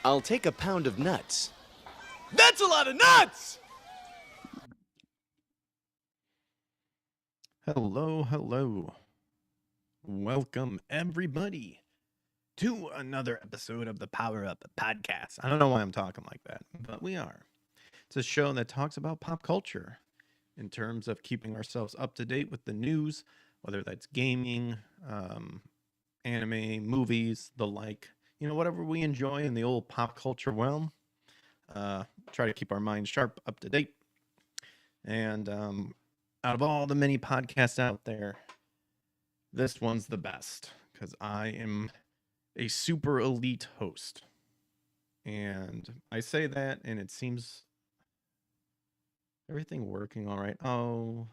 I'll take a pound of nuts. That's a lot of nuts! Hello, hello. Welcome, everybody, to another episode of the Power Up Podcast. I don't know why I'm talking like that, but we are. It's a show that talks about pop culture in terms of keeping ourselves up to date with the news, whether that's gaming, anime, movies, the like. You know, whatever we enjoy in the old pop culture realm. Try to keep our minds sharp, up to date. And out of all the many podcasts out there, this one's the best because I am a super elite host. And I say that, and it seems everything working all right. Oh,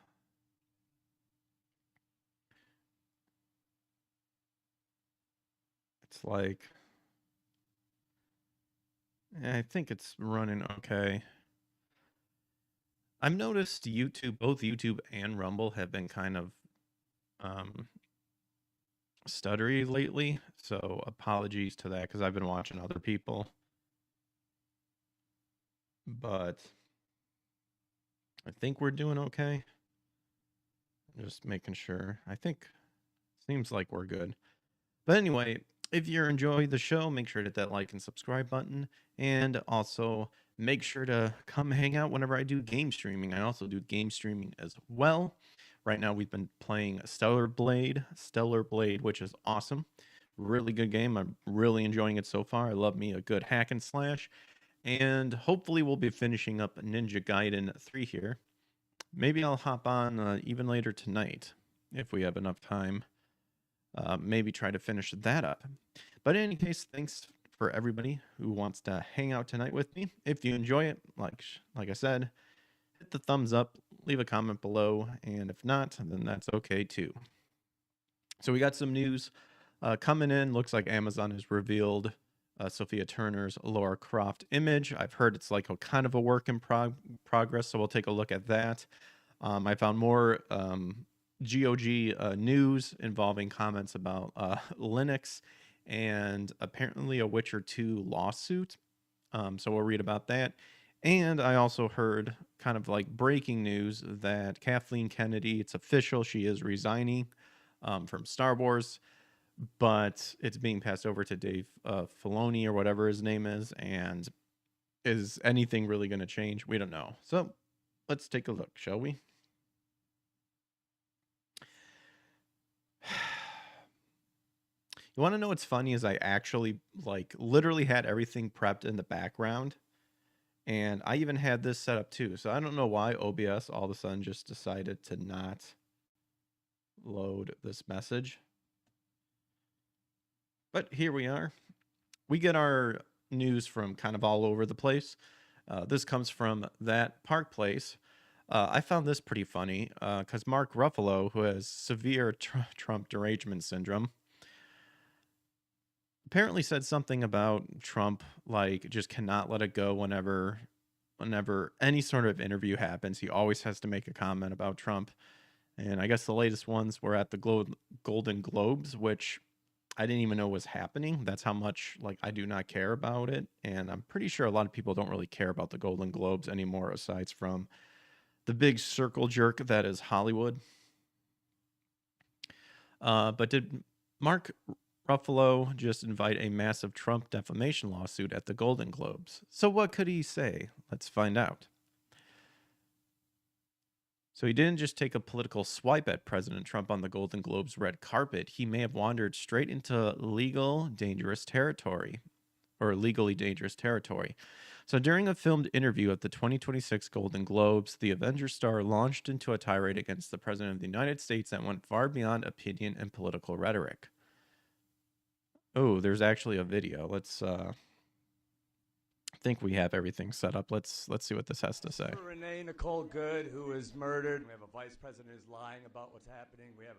it's like, I think it's running okay. I've noticed YouTube, both YouTube and Rumble, have been kind of stuttery lately. So apologies to that because I've been watching other people. But I think we're doing okay. Just making sure. I think seems like we're good. But anyway, if you're enjoying the show, make sure to hit that like and subscribe button. And also make sure to come hang out whenever I do game streaming. I also do game streaming as well. Right now we've been playing Stellar Blade, which is awesome. Really good game. I'm really enjoying it so far. I love me a good hack and slash. And hopefully we'll be finishing up Ninja Gaiden 3 here. Maybe I'll hop on even later tonight if we have enough time. Maybe try to finish that up. But in any case, thanks for everybody who wants to hang out tonight with me. If you enjoy it, like I said, hit the thumbs up, leave a comment below, and if not, then that's okay too. So we got some news coming in. Looks like Amazon has revealed Sophia Turner's Lara Croft image. I've heard it's like a kind of a work in progress, so we'll take a look at that. I found more G.O.G news involving comments about Linux and apparently a Witcher 2 lawsuit. So we'll read about that. And I also heard kind of like breaking news that Kathleen Kennedy, it's official, she is resigning from Star Wars, but it's being passed over to Dave Filoni or whatever his name is. And is anything really going to change? We don't know. So let's take a look, shall we? You want to know what's funny is I actually like literally had everything prepped in the background, and I even had this set up too. So I don't know why OBS all of a sudden just decided to not load this message. But here we are. We get our news from kind of all over the place. This comes from That Park Place. I found this pretty funny because Mark Ruffalo, who has severe Trump derangement syndrome, apparently said something about Trump, like just cannot let it go whenever any sort of interview happens. He always has to make a comment about Trump. And I guess the latest ones were at the Golden Globes, which I didn't even know was happening. That's how much like I do not care about it. And I'm pretty sure a lot of people don't really care about the Golden Globes anymore, aside from the big circle jerk that is Hollywood. But did Mark Ruffalo just invite a massive Trump defamation lawsuit at the Golden Globes? So what could he say? Let's find out. So he didn't just take a political swipe at President Trump on the Golden Globes red carpet. He may have wandered straight into legally dangerous territory. So during a filmed interview at the 2026 Golden Globes, the Avenger star launched into a tirade against the President of the United States that went far beyond opinion and political rhetoric. Oh, there's actually a video. Let's think we have everything set up. Let's see what this has to say. Renee Nicole Good, who was murdered. We have a vice president who's lying about what's happening. We have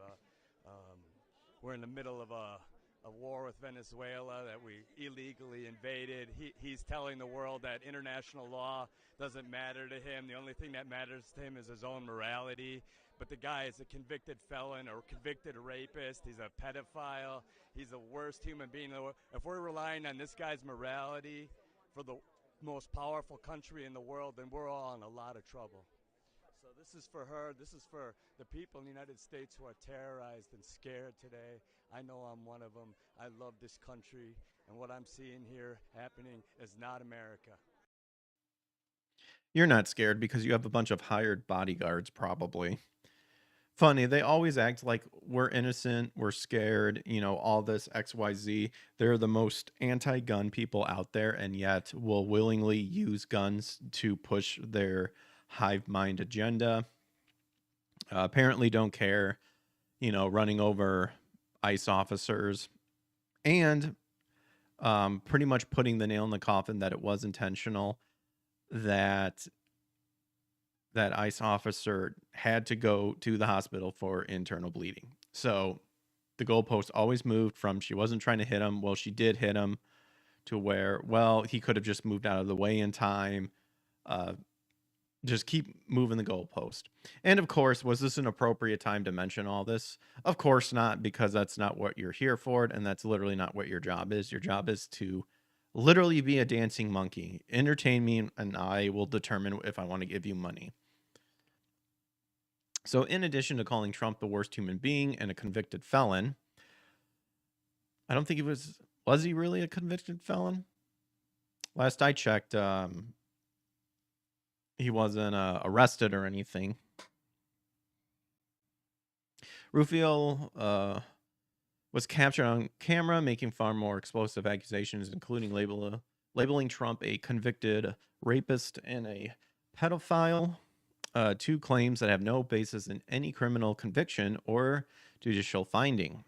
we're in the middle of a a war with Venezuela that we illegally invaded. He's telling the world that international law doesn't matter to him. The only thing that matters to him is his own morality. But the guy is a convicted felon or convicted rapist. He's a pedophile. He's the worst human being in the world. If we're relying on this guy's morality for the most powerful country in the world, then we're all in a lot of trouble. So this is for her. This is for the people in the United States who are terrorized and scared today. I know I'm one of them. I love this country, and what I'm seeing here happening is not America. You're not scared because you have a bunch of hired bodyguards, probably. Funny, they always act like we're innocent, we're scared, you know, all this XYZ. They're the most anti-gun people out there, and yet will willingly use guns to push their hive mind agenda. Apparently don't care, you know, running over ICE officers, and pretty much putting the nail in the coffin that it was intentional, that ICE officer had to go to the hospital for internal bleeding. So the goalpost always moved from she wasn't trying to hit him, well, she did hit him, to where, well, he could have just moved out of the way in time. Just keep moving the goalpost. And of course, was this an appropriate time to mention all this? Of course not, because that's not what you're here for, and that's literally not what your job is. Your job is to literally be a dancing monkey. Entertain me, and I will determine if I want to give you money. So in addition to calling Trump the worst human being and a convicted felon, I don't think he was he really a convicted felon? Last I checked, he wasn't arrested or anything. Rufio was captured on camera making far more explosive accusations, including labeling Trump a convicted rapist and a pedophile. Two claims that have no basis in any criminal conviction or judicial finding.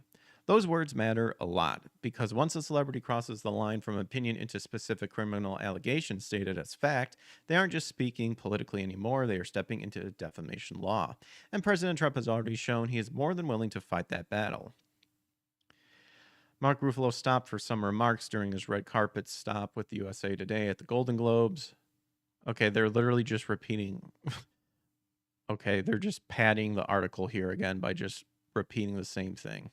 Those words matter a lot, because once a celebrity crosses the line from opinion into specific criminal allegations stated as fact, they aren't just speaking politically anymore, they are stepping into defamation law. And President Trump has already shown he is more than willing to fight that battle. Mark Ruffalo stopped for some remarks during his red carpet stop with USA Today at the Golden Globes. Okay, they're literally just repeating... Okay, they're just padding the article here again by just repeating the same thing.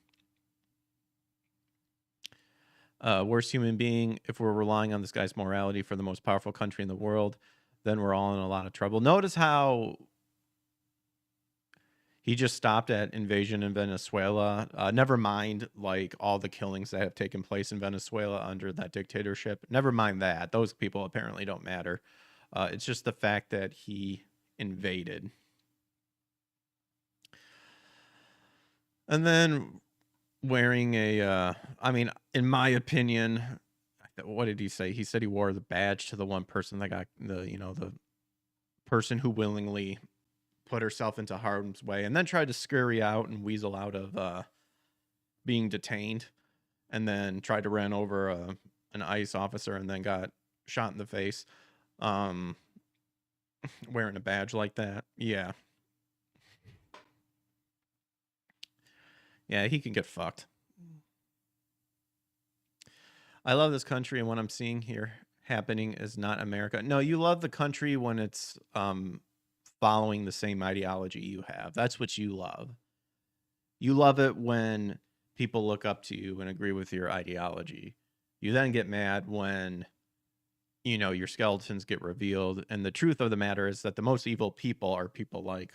Worst human being, if we're relying on this guy's morality for the most powerful country in the world, then we're all in a lot of trouble. Notice how he just stopped at invasion in Venezuela. Never mind, like, all the killings that have taken place in Venezuela under that dictatorship. Never mind that. Those people apparently don't matter. It's just the fact that he invaded. And then wearing a, I mean, in my opinion, what did he say? He said he wore the badge to the one person that got the person who willingly put herself into harm's way and then tried to scurry out and weasel out of being detained, and then tried to run over an ICE officer and then got shot in the face. Wearing a badge like that. Yeah. Yeah, he can get fucked. I love this country, and what I'm seeing here happening is not America. No, you love the country when it's following the same ideology you have. That's what you love. You love it when people look up to you and agree with your ideology. You then get mad when, your skeletons get revealed. And the truth of the matter is that the most evil people are people like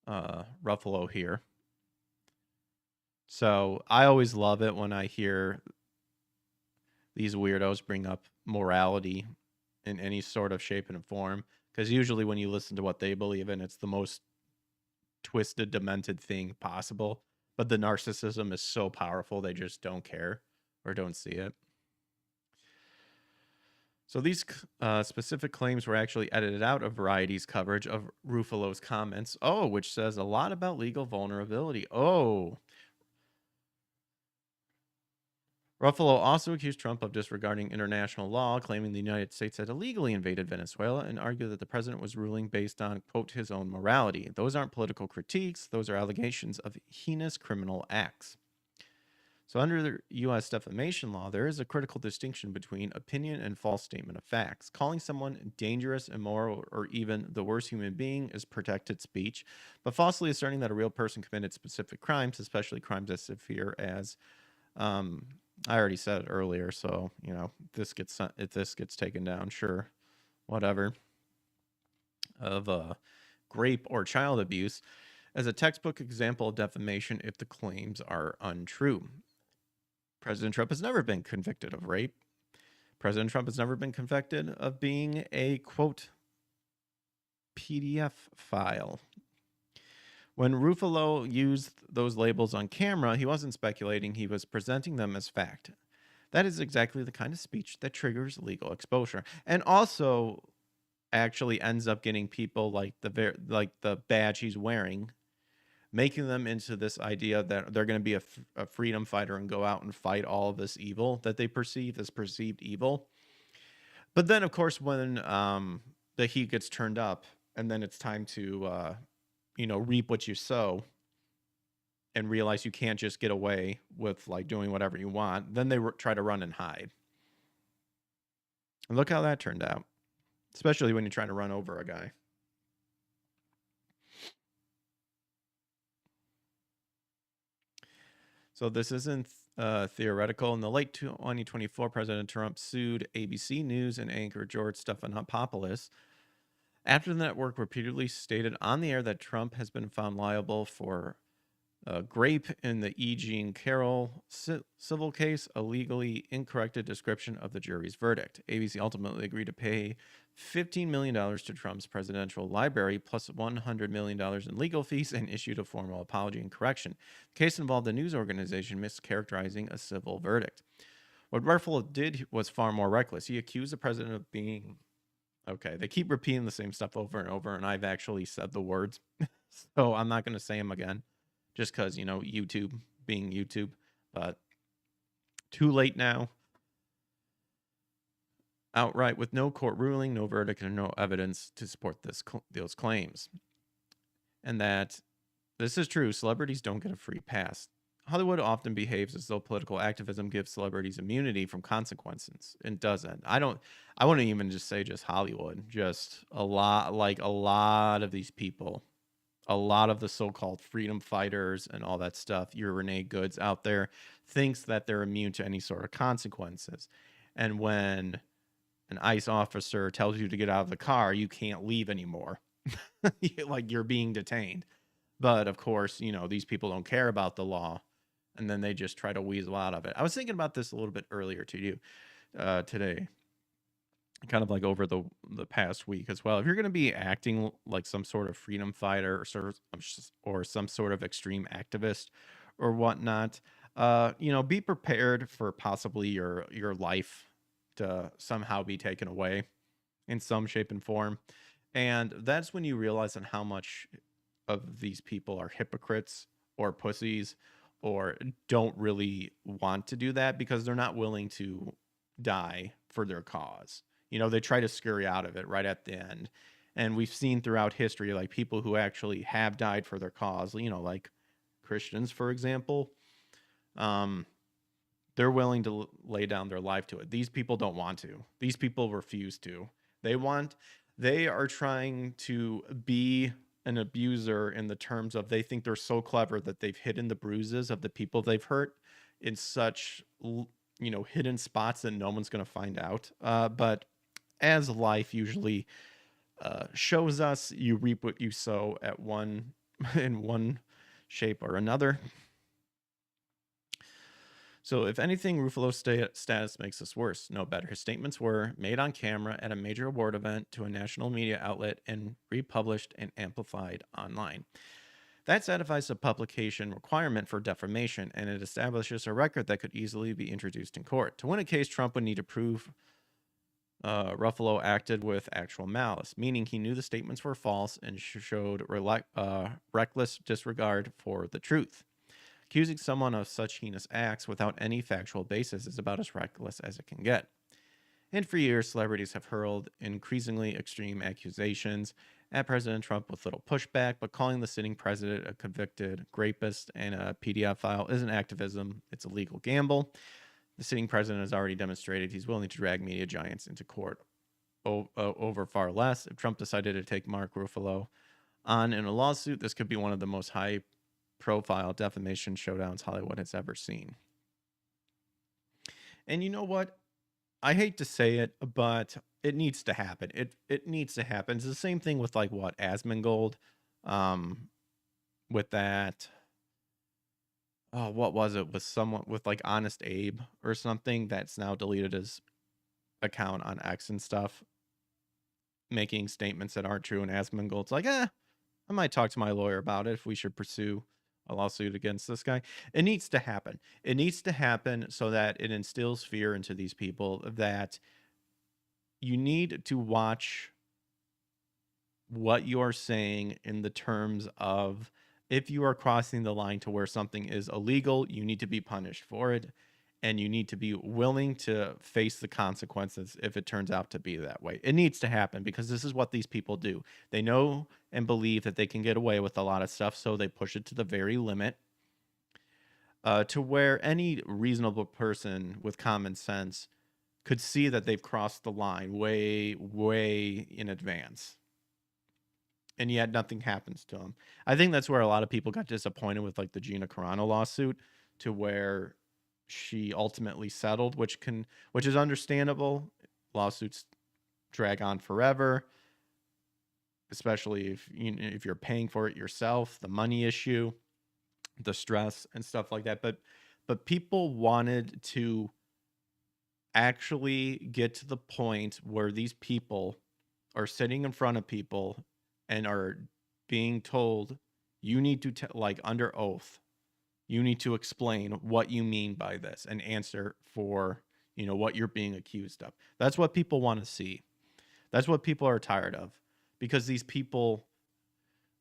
Ruffalo here. So I always love it when I hear these weirdos bring up morality in any sort of shape and form, because usually when you listen to what they believe in, it's the most twisted, demented thing possible. But the narcissism is so powerful, they just don't care or don't see it. So these specific claims were actually edited out of Variety's coverage of Ruffalo's comments. Oh, which says a lot about legal vulnerability. Oh. Ruffalo also accused Trump of disregarding international law, claiming the United States had illegally invaded Venezuela, and argued that the president was ruling based on, quote, his own morality. Those aren't political critiques. Those are allegations of heinous criminal acts. So under the U.S. defamation law, there is a critical distinction between opinion and false statement of facts. Calling someone dangerous, immoral, or even the worst human being is protected speech, but falsely asserting that a real person committed specific crimes, especially crimes as severe as, I already said it earlier, so if this gets taken down, sure, whatever, of rape or child abuse, as a textbook example of defamation if the claims are untrue. President Trump has never been convicted of rape. President Trump has never been convicted of being a, quote, PDF file. When Ruffalo used those labels on camera, he wasn't speculating, he was presenting them as fact. That is exactly the kind of speech that triggers legal exposure, and also actually ends up getting people like the badge he's wearing, making them into this idea that they're going to be a freedom fighter and go out and fight all of this evil that they perceive as perceived evil. But then, of course, when the heat gets turned up and then it's time to, reap what you sow and realize you can't just get away with like doing whatever you want, then they try to run and hide. And look how that turned out, especially when you're trying to run over a guy. So this isn't theoretical. In the late 2024, President Trump sued ABC News and anchor George Stephanopoulos after the network repeatedly stated on the air that Trump has been found liable for rape in the E. Jean Carroll civil case, a legally incorrect description of the jury's verdict. ABC ultimately agreed to pay $15 million to Trump's presidential library, plus $100 million in legal fees, and issued a formal apology and correction. The case involved a news organization mischaracterizing a civil verdict. What Ruffalo did was far more reckless. He accused the president of being... Okay, they keep repeating the same stuff over and over, and I've actually said the words, so I'm not going to say them again, just because, YouTube being YouTube, but too late now. Outright, with no court ruling, no verdict, and no evidence to support those claims. And that this is true, celebrities don't get a free pass. Hollywood often behaves as though political activism gives celebrities immunity from consequences. It doesn't. I wouldn't even just say just Hollywood, just a lot of these people, a lot of the so-called freedom fighters and all that stuff, your Renee Goods out there, thinks that they're immune to any sort of consequences. And when an ICE officer tells you to get out of the car, you can't leave anymore. Like you're being detained. But of course, these people don't care about the law, and then they just try to weasel out of it. I was thinking about this a little bit earlier to you today, kind of like over the past week as well. If you're going to be acting like some sort of freedom fighter or some sort of extreme activist or whatnot, be prepared for possibly your life to somehow be taken away in some shape and form. And that's when you realize on how much of these people are hypocrites or pussies or don't really want to do that because they're not willing to die for their cause. They try to scurry out of it right at the end. And we've seen throughout history, like people who actually have died for their cause, like Christians, for example, they're willing to lay down their life to it. These people don't want to. These people refuse to. They are trying to be an abuser in the terms of they think they're so clever that they've hidden the bruises of the people they've hurt in such, hidden spots that no one's going to find out. But as life usually shows us, you reap what you sow in one shape or another. So if anything, Ruffalo's status makes this worse. No better. His statements were made on camera at a major award event to a national media outlet and republished and amplified online. That satisfies the publication requirement for defamation, and it establishes a record that could easily be introduced in court. To win a case, Trump would need to prove Ruffalo acted with actual malice, meaning he knew the statements were false and showed reckless disregard for the truth. Accusing someone of such heinous acts without any factual basis is about as reckless as it can get. And for years, celebrities have hurled increasingly extreme accusations at President Trump with little pushback, but calling the sitting president a convicted rapist and a pedophile isn't activism, it's a legal gamble. The sitting president has already demonstrated he's willing to drag media giants into court over far less. If Trump decided to take Mark Ruffalo on in a lawsuit, this could be one of the most high-profile defamation showdowns Hollywood has ever seen. And you know what? I hate to say it, but it needs to happen. It needs to happen. It's the same thing with like what Asmongold, with that. Oh, what was it with someone with like Honest Abe or something that's now deleted his account on X and stuff, making statements that aren't true. And Asmongold's like, I might talk to my lawyer about it if we should pursue a lawsuit against this guy. It needs to happen. It needs to happen so that it instills fear into these people that you need to watch what you're saying in the terms of if you are crossing the line to where something is illegal, you need to be punished for it. And you need to be willing to face the consequences if it turns out to be that way. It needs to happen because this is what these people do. They know and believe that they can get away with a lot of stuff, so they push it to the very limit to where any reasonable person with common sense could see that they've crossed the line way, way in advance. And yet nothing happens to them. I think that's where a lot of people got disappointed with like the Gina Carano lawsuit, to where she ultimately settled, which is understandable. Lawsuits drag on forever, especially if you're paying for it yourself, the money issue, the stress and stuff like that. But people wanted to actually get to the point where these people are sitting in front of people and are being told, you need to like under oath, you need to explain what you mean by this and answer for, what you're being accused of. That's what people want to see. That's what people are tired of, because these people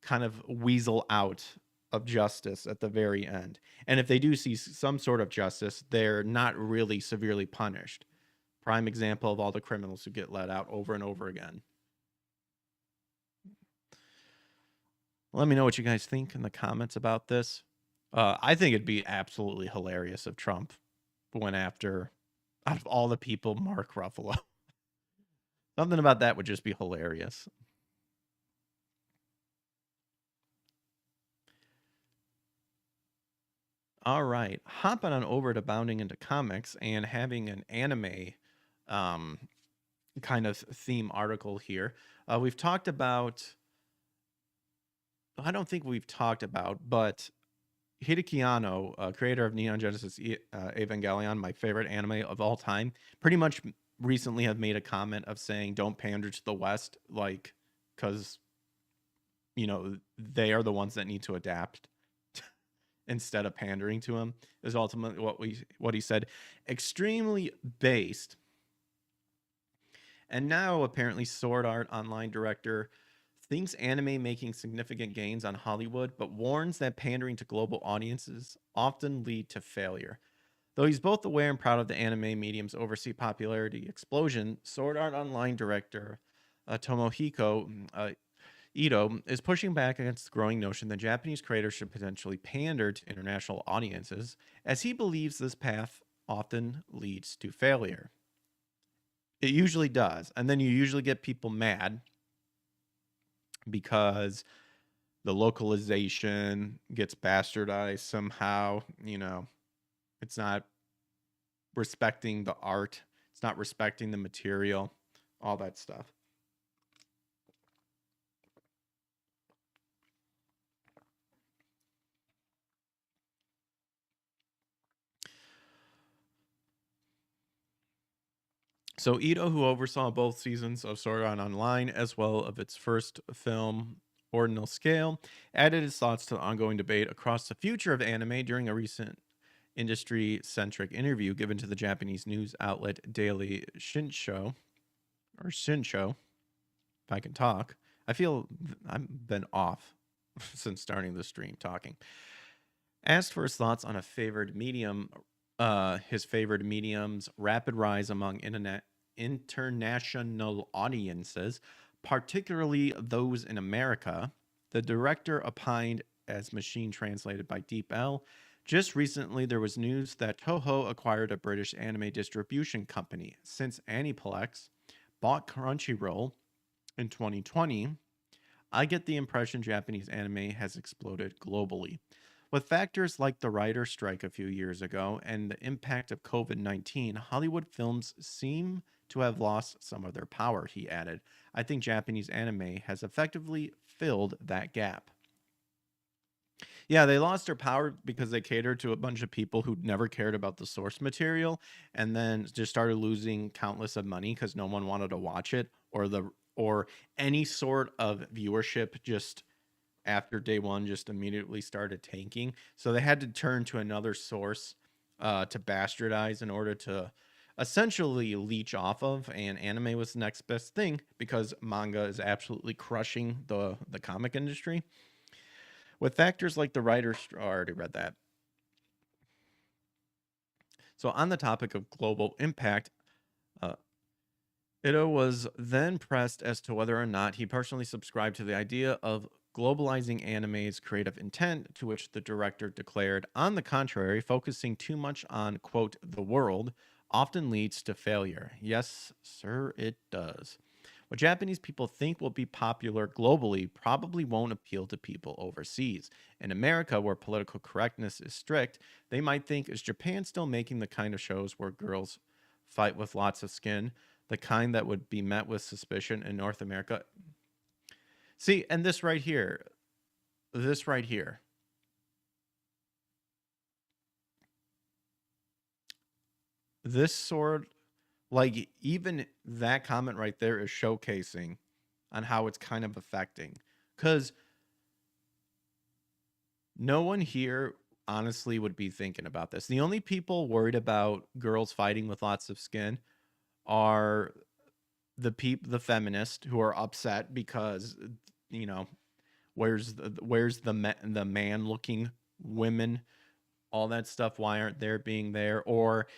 kind of weasel out of justice at the very end. And if they do see some sort of justice, they're not really severely punished. Prime example of all the criminals who get let out over and over again. Let me know what you guys think in the comments about this. I think it'd be absolutely hilarious if Trump went after, out of all the people, Mark Ruffalo. Something about that would just be hilarious. All right, hopping on over to bounding into comics and having an anime kind of theme article here. We've talked about, I don't think we've talked about, but Hideaki Anno, creator of Neon Genesis Evangelion, my favorite anime of all time, pretty much recently have made a comment of saying, don't pander to the West, like, because, they are the ones that need to adapt instead of pandering to him, is ultimately what he said. Extremely based. And now, apparently, Sword Art Online director thinks anime making significant gains on Hollywood, but warns that pandering to global audiences often lead to failure. Though he's both aware and proud of the anime medium's overseas popularity explosion, Sword Art Online director Tomohiko Ito is pushing back against the growing notion that Japanese creators should potentially pander to international audiences, as he believes this path often leads to failure. It usually does, and then you usually get people mad because the localization gets bastardized somehow. It's not respecting the art, it's not respecting the material, all that stuff. So Ito, who oversaw both seasons of Sword Art Online as well of its first film, Ordinal Scale, added his thoughts to the ongoing debate across the future of anime during a recent industry-centric interview given to the Japanese news outlet Daily Shinsho, if I can talk. I feel I've been off since starting the stream talking. Asked for his thoughts on a favored medium, his favored medium's rapid rise among international audiences, particularly those in America, the director opined as machine translated by DeepL. Just recently, there was news that Toho acquired a British anime distribution company. Since Aniplex bought Crunchyroll in 2020, I get the impression Japanese anime has exploded globally. With factors like the writer strike a few years ago and the impact of COVID 19, Hollywood films seem to have lost some of their power, he added. I think Japanese anime has effectively filled that gap. Yeah, they lost their power because they catered to a bunch of people who never cared about the source material and then just started losing countless of money because no one wanted to watch it or any sort of viewership just after day one just immediately started tanking. So they had to turn to another source to bastardize in order to essentially leech off of, and anime was the next best thing because manga is absolutely crushing the comic industry. With factors like the writer, I already read that. So on the topic of global impact, Ito was then pressed as to whether or not he personally subscribed to the idea of globalizing anime's creative intent, to which the director declared, on the contrary, focusing too much on, quote, the world often leads to failure. Yes, sir, it does. What Japanese people think will be popular globally probably won't appeal to people overseas. In America, where political correctness is strict, they might think, is Japan still making the kind of shows where girls fight with lots of skin, the kind that would be met with suspicion in North America? See, and this right here, this sort, like, even that comment right there is showcasing on how it's kind of affecting. Because no one here honestly would be thinking about this. The only people worried about girls fighting with lots of skin are the feminists who are upset because, you know, where's the man looking women, all that stuff, why aren't they being there? Or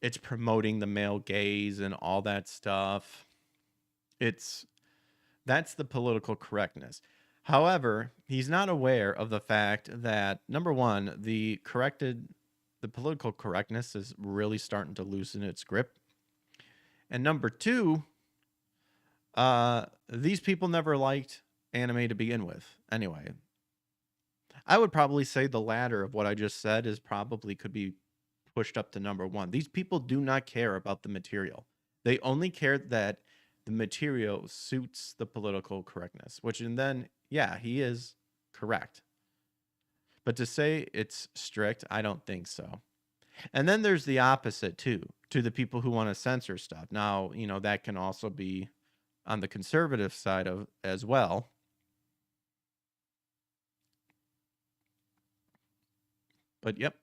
it's promoting the male gaze and all that stuff. That's the political correctness. However, he's not aware of the fact that, number one, the political correctness is really starting to loosen its grip. And number two, these people never liked anime to begin with. Anyway, I would probably say the latter of what I just said is probably could be pushed up to number one. These people do not care about the material. They only care that the material suits the political correctness, which, and then, yeah, he is correct. But to say it's strict, I don't think so. And then there's the opposite too, to the people who want to censor stuff. Now, you know, that can also be on the conservative side of as well. But yep.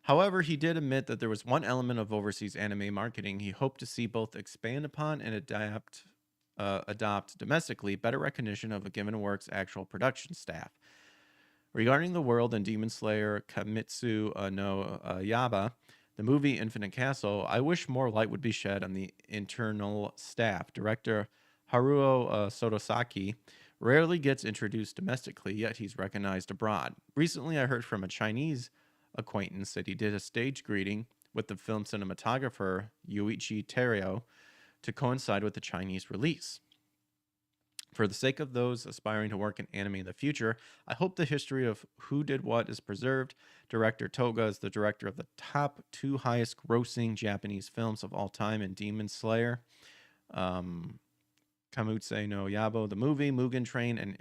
However, he did admit that there was one element of overseas anime marketing he hoped to see both expand upon and adopt domestically, better recognition of a given work's actual production staff. Regarding the world and Demon Slayer Kamitsu no Yaba, the movie Infinite Castle, I wish more light would be shed on the internal staff. Director Haruo Sotosaki rarely gets introduced domestically, yet he's recognized abroad. Recently, I heard from a Chinese acquaintance that he did a stage greeting with the film cinematographer Yuichi Terrio to coincide with the Chinese release. For the sake of those aspiring to work in anime in the future, I hope the history of who did what is preserved. Director Toga is the director of the top two highest grossing Japanese films of all time in Demon Slayer, Kamutse no Yabo, the movie, Mugen Train, and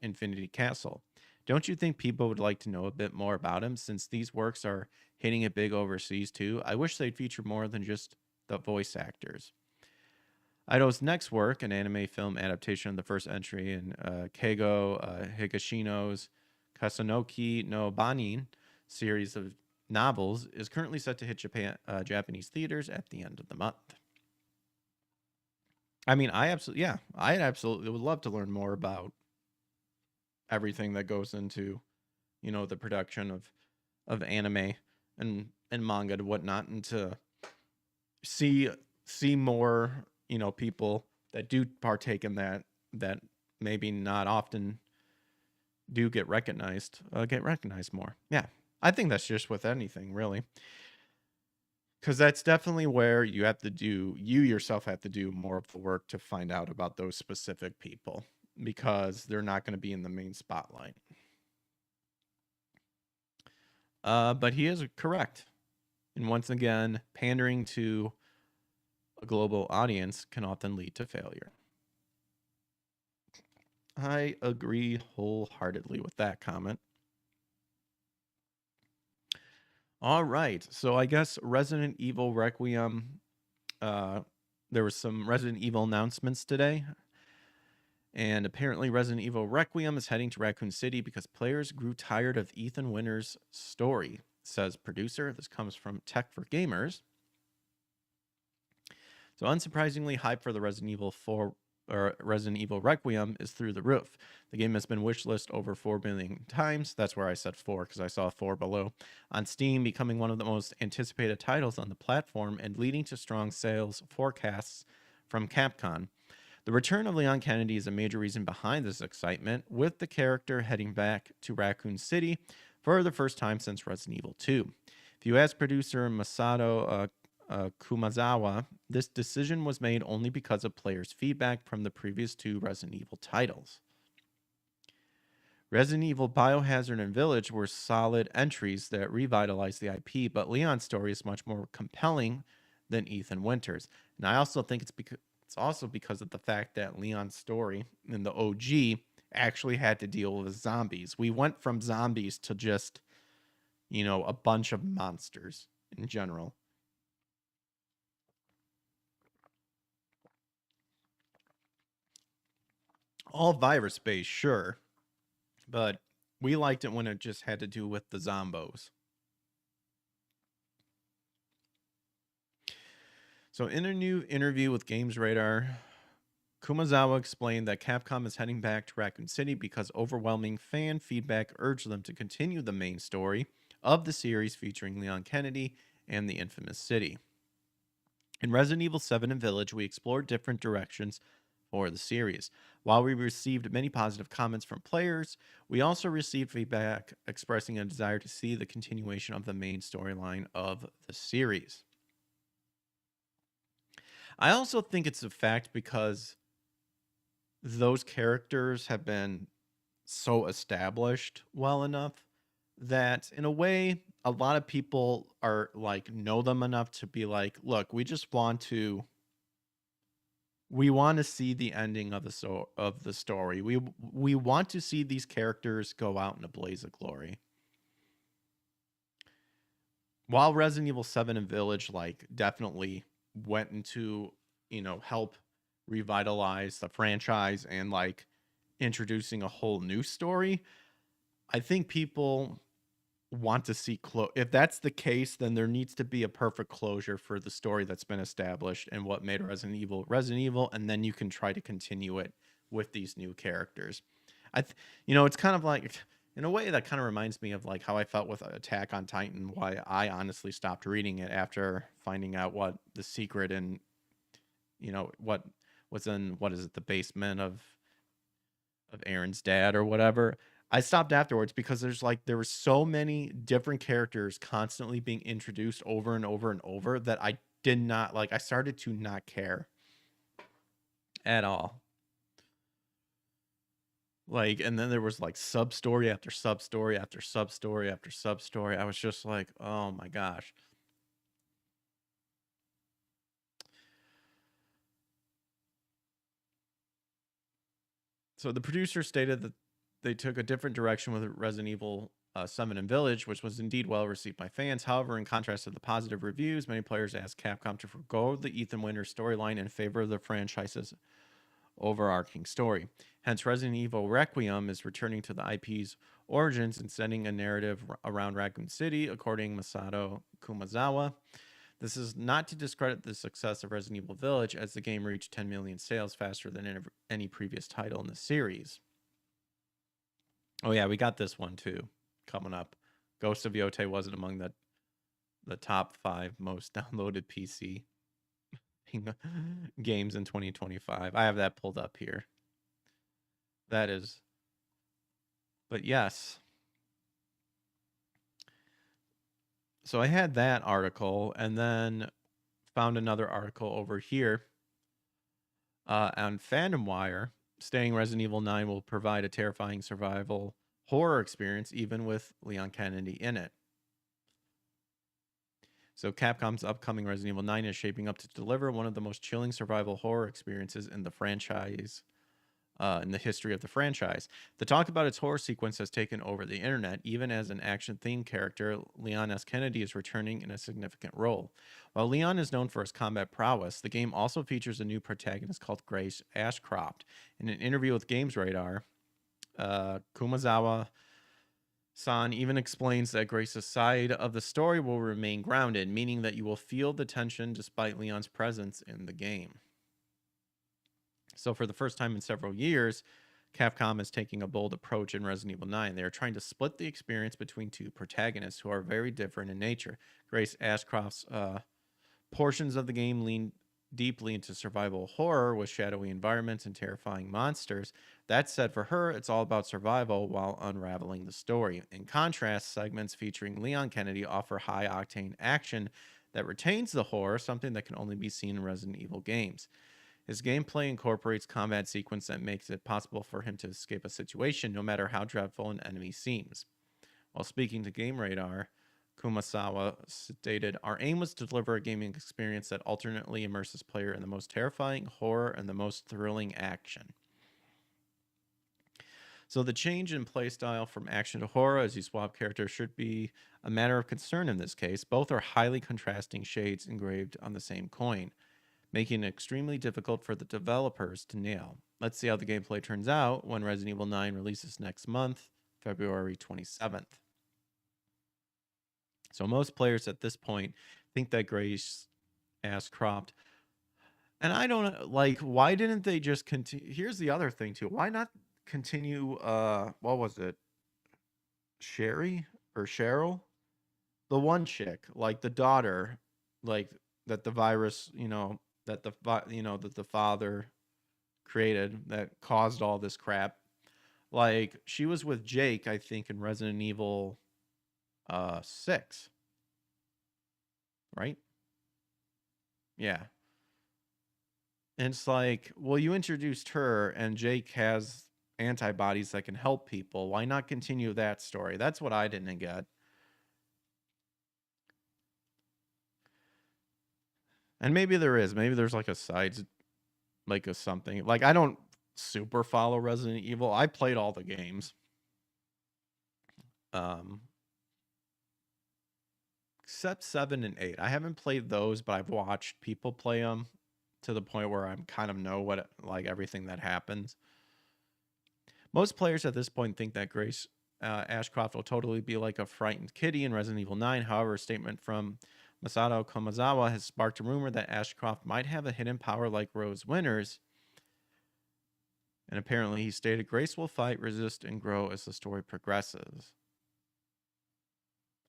Infinity Castle. Don't you think people would like to know a bit more about him, since these works are hitting it big overseas too? I wish they'd feature more than just the voice actors. Ido's next work, an anime film adaptation of the first entry in Keigo Higashino's Kasanoki no Banin series of novels, is currently set to hit Japanese theaters at the end of the month. I mean, I absolutely would love to learn more about everything that goes into, you know, the production of anime and manga and whatnot, and to see more, you know, people that do partake in that maybe not often do get recognized more. Yeah, I think that's just with anything, really. Because that's definitely where you yourself have to do more of the work to find out about those specific people, because they're not going to be in the main spotlight. But he is correct. And once again, pandering to a global audience can often lead to failure. I agree wholeheartedly with that comment. All right. So I guess Resident Evil Requiem, there was some Resident Evil announcements today. And apparently Resident Evil Requiem is heading to Raccoon City because players grew tired of Ethan Winter's story, says producer. This comes from Tech for Gamers. So unsurprisingly, hype for the Resident Evil Requiem is through the roof. The game has been wishlisted over 4 million times. That's where I said 4 because I saw 4 below. On Steam, becoming one of the most anticipated titles on the platform and leading to strong sales forecasts from Capcom. The return of Leon Kennedy is a major reason behind this excitement, with the character heading back to Raccoon City for the first time since Resident Evil 2. If you ask producer Masato Kumazawa, this decision was made only because of players' feedback from the previous 2 Resident Evil titles. Resident Evil Biohazard and Village were solid entries that revitalized the IP, but Leon's story is much more compelling than Ethan Winters. And I also think it's also because of the fact that Leon's story in the OG actually had to deal with zombies. We went from zombies to just, a bunch of monsters in general. All virus-based, sure. But we liked it when it just had to do with the zombos. So in a new interview with Games Radar, Kumazawa explained that Capcom is heading back to Raccoon City because overwhelming fan feedback urged them to continue the main story of the series featuring Leon Kennedy and the infamous city. In Resident Evil 7 and Village, we explored different directions for the series. While we received many positive comments from players, we also received feedback expressing a desire to see the continuation of the main storyline of the series. I also think it's a fact because those characters have been so established well enough that in a way a lot of people are know them enough to be like, look, we want to see the ending of the story. We want to see these characters go out in a blaze of glory. While Resident Evil 7 and Village definitely went into, help revitalize the franchise and introducing a whole new story, I think people want to see if that's the case, then there needs to be a perfect closure for the story that's been established and what made Resident Evil, and then you can try to continue it with these new characters. It's kind of in a way that kind of reminds me of how I felt with Attack on Titan, why I honestly stopped reading it after finding out what the secret and what was in the basement of Aaron's dad or whatever. I stopped afterwards because there were so many different characters constantly being introduced over and over and over that I did not I started to not care at all. And then there was sub story after sub story after sub story after sub story. I was just like, oh my gosh. So the producer stated that they took a different direction with Resident Evil 7 and Village, which was indeed well received by fans. However, in contrast to the positive reviews, many players asked Capcom to forgo the Ethan Winters storyline in favor of the franchise's overarching story. Hence, Resident Evil Requiem is returning to the IP's origins and setting a narrative around Raccoon City, according to Masato Kumazawa. This is not to discredit the success of Resident Evil Village, as the game reached 10 million sales faster than any previous title in the series. Oh yeah, we got this one too coming up. Ghost of Yotei wasn't among the top 5 most downloaded PC making games in 2025. I have that pulled up here. That is. But yes. So I had that article and then found another article over here on Fandom Wire stating Resident Evil 9 will provide a terrifying survival horror experience even with Leon Kennedy in it. So Capcom's upcoming Resident Evil 9 is shaping up to deliver one of the most chilling survival horror experiences in the franchise, in the history of the franchise. The talk about its horror sequence has taken over the internet, even as an action-themed character, Leon S. Kennedy is returning in a significant role. While Leon is known for his combat prowess, the game also features a new protagonist called Grace Ashcroft. In an interview with Games Radar, Kumazawa-san even explains that Grace's side of the story will remain grounded, meaning that you will feel the tension despite Leon's presence in the game. So for the first time in several years, Capcom is taking a bold approach in Resident Evil 9. They are trying to split the experience between two protagonists who are very different in nature. Grace Ashcroft's portions of the game lean deeply into survival horror with shadowy environments and terrifying monsters. That said, for her, it's all about survival while unraveling the story. In contrast, segments featuring Leon Kennedy offer high-octane action that retains the horror, something that can only be seen in Resident Evil games. His gameplay incorporates combat sequence that makes it possible for him to escape a situation, no matter how dreadful an enemy seems. While speaking to Game Radar, Kumasawa stated, "Our aim was to deliver a gaming experience that alternately immerses player in the most terrifying horror and the most thrilling action." So the change in playstyle from action to horror as you swap characters should be a matter of concern in this case. Both are highly contrasting shades engraved on the same coin, making it extremely difficult for the developers to nail. Let's see how the gameplay turns out when Resident Evil 9 releases next month, February 27th. So most players at this point think that Grace Ashcroft, and I don't like, why didn't they just continue? Here's the other thing too. Why not continue, what was it? Sherry or Cheryl? The one chick, like the daughter, like that the virus, that the father created that caused all this crap. Like she was with Jake, I think, in Resident Evil 6. Right? Yeah. And it's like, well, you introduced her and Jake has antibodies that can help people. Why not continue that story? That's what I didn't get. And maybe there is. Maybe there's like a side, like a something. Like I don't super follow Resident Evil. I played all the games. Except 7 and 8. I haven't played those, but I've watched people play them to the point where I kind of know what like everything that happens. Most players at this point think that Grace Ashcroft will totally be like a frightened kitty in Resident Evil 9. However, a statement from Masato Komazawa has sparked a rumor that Ashcroft might have a hidden power like Rose Winters. And apparently he stated, Grace will fight, resist, and grow as the story progresses.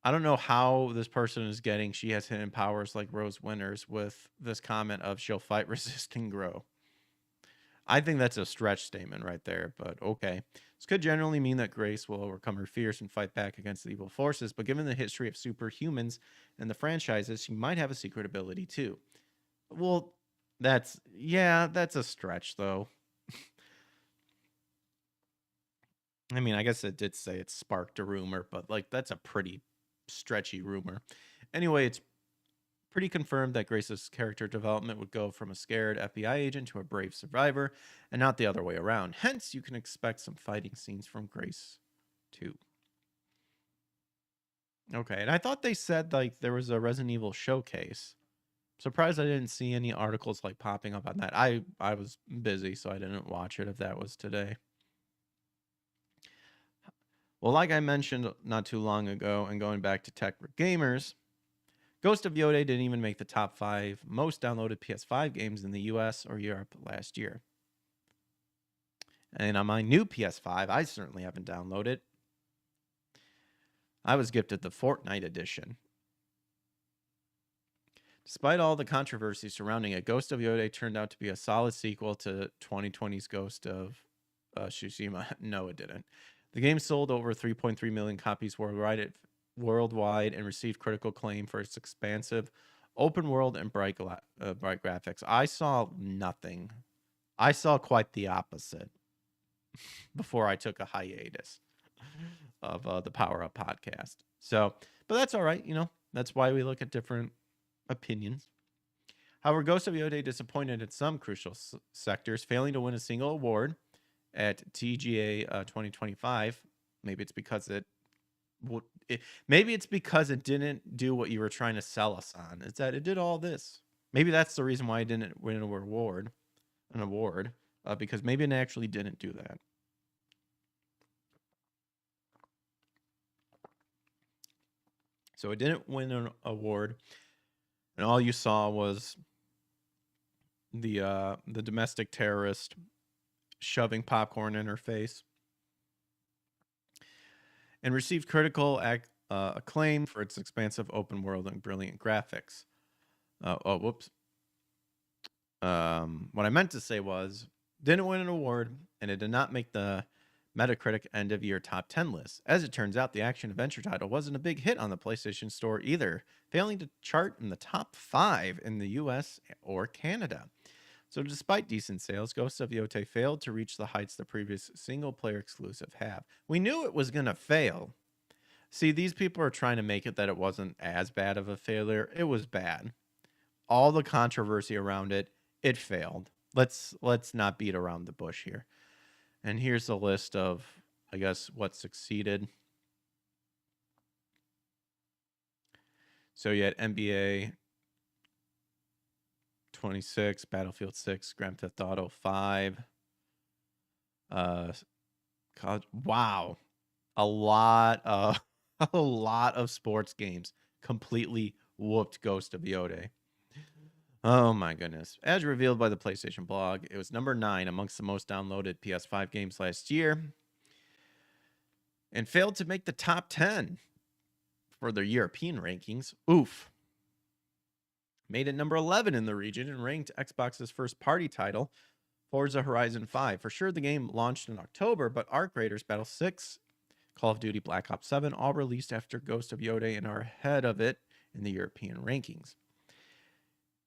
I don't know how this person is getting she has hidden powers like Rose Winters with this comment of she'll fight, resist, and grow. I think that's a stretch statement right there, but okay. This could generally mean that Grace will overcome her fears and fight back against the evil forces, but given the history of superhumans and the franchises, she might have a secret ability too. Well, that's a stretch though. I mean, I guess it did say it sparked a rumor, but like that's a pretty stretchy rumor. Anyway, it's pretty confirmed that Grace's character development would go from a scared FBI agent to a brave survivor, and not the other way around. Hence, you can expect some fighting scenes from Grace too. Okay, and I thought they said like there was a Resident Evil showcase. Surprised I didn't see any articles like popping up on that. I was busy, so I didn't watch it if that was today. Well, like I mentioned not too long ago, and going back to Tech for Gamers, Ghost of Yode didn't even make the top 5 most downloaded PS5 games in the US or Europe last year. And on my new PS5, I certainly haven't downloaded. I was gifted the Fortnite edition. Despite all the controversy surrounding it, Ghost of Yode turned out to be a solid sequel to 2020's Ghost of Tsushima. No, it didn't. The game sold over 3.3 million copies worldwide and received critical acclaim for its expansive open world and bright graphics. I saw nothing. I saw quite the opposite before I took a hiatus of the Power Up podcast. So, but that's all right. That's why we look at different opinions. However, Ghost of Yode disappointed in some crucial sectors, failing to win a single award at TGA 2025. Maybe it's because it didn't do what you were trying to sell us on. It's that it did all this. Maybe that's the reason why it didn't win an award, because maybe it actually didn't do that. So it didn't win an award, and all you saw was the domestic terrorist shoving popcorn in her face, and received critical acclaim for its expansive open world and brilliant graphics. Whoops. What I meant to say was, didn't win an award, and it did not make the Metacritic end-of-year top 10 list. As it turns out, the action-adventure title wasn't a big hit on the PlayStation Store either, failing to chart in the top 5 in the US or Canada. So despite decent sales, Ghost of Yode failed to reach the heights the previous single-player exclusive have. We knew it was going to fail. See, these people are trying to make it that it wasn't as bad of a failure. It was bad. All the controversy around it, it failed. Let's not beat around the bush here. And here's a list of, I guess, what succeeded. So you had NBA 26, Battlefield 6, Grand Theft Auto 5. Wow. A lot of sports games completely whooped Ghost of Yode. Oh my goodness. As revealed by the PlayStation blog, it was number 9 amongst the most downloaded PS5 games last year and failed to make the top 10 for their European rankings. Oof. Made it number 11 in the region and ranked Xbox's first party title, Forza Horizon 5. For sure, the game launched in October, but Arc Raiders Battle 6, Call of Duty Black Ops 7 all released after Ghost of Yode and are ahead of it in the European rankings.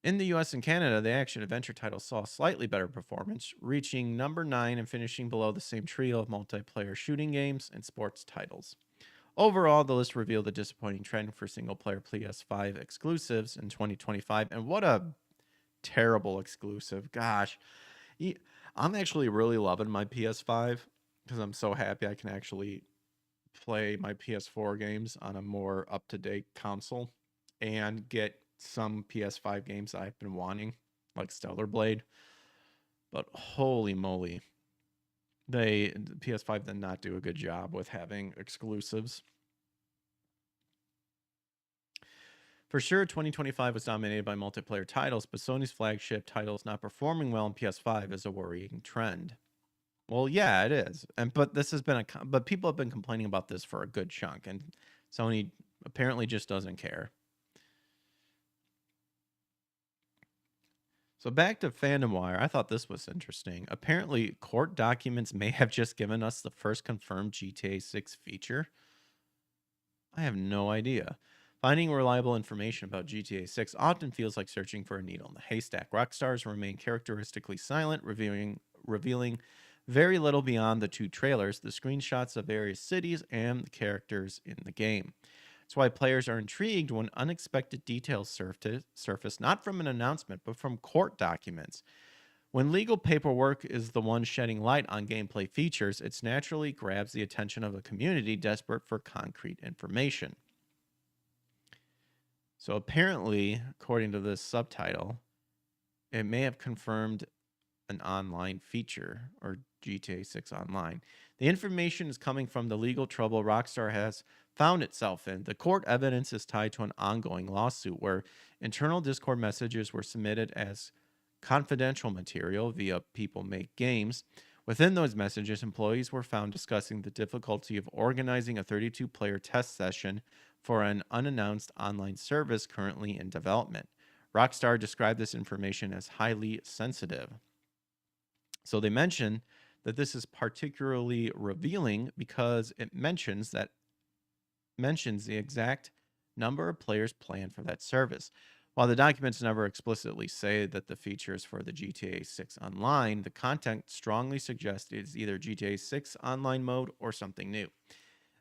In the US and Canada, the action-adventure title saw a slightly better performance, reaching number 9 and finishing below the same trio of multiplayer shooting games and sports titles. Overall, the list revealed a disappointing trend for single-player PS5 exclusives in 2025, and what a terrible exclusive. Gosh, I'm actually really loving my PS5 because I'm so happy I can actually play my PS4 games on a more up-to-date console and get some PS5 games I've been wanting, like Stellar Blade. But holy moly, the PS5 did not do a good job with having exclusives. For sure, 2025 was dominated by multiplayer titles, but Sony's flagship titles not performing well on PS5 is a worrying trend. Well, yeah, it is. But this has been but people have been complaining about this for a good chunk, and Sony apparently just doesn't care. So back to Fandom Wire, I thought this was interesting. Apparently, court documents may have just given us the first confirmed GTA 6 feature. I have no idea. Finding reliable information about GTA 6 often feels like searching for a needle in the haystack. Rockstars remain characteristically silent, revealing very little beyond the 2 trailers, the screenshots of various cities, and the characters in the game. That's why players are intrigued when unexpected details surface, not from an announcement, but from court documents. When legal paperwork is the one shedding light on gameplay features, it naturally grabs the attention of a community desperate for concrete information. So apparently, according to this subtitle, it may have confirmed an online feature, or GTA 6 Online. The information is coming from the legal trouble Rockstar has found itself in. The court evidence is tied to an ongoing lawsuit where internal Discord messages were submitted as confidential material via People Make Games. Within those messages, employees were found discussing the difficulty of organizing a 32-player test session for an unannounced online service currently in development. Rockstar described this information as highly sensitive. So they mention that this is particularly revealing because it mentions the exact number of players planned for that service. While the documents never explicitly say that the feature is for the GTA 6 Online, the content strongly suggests it is either GTA 6 Online mode or something new.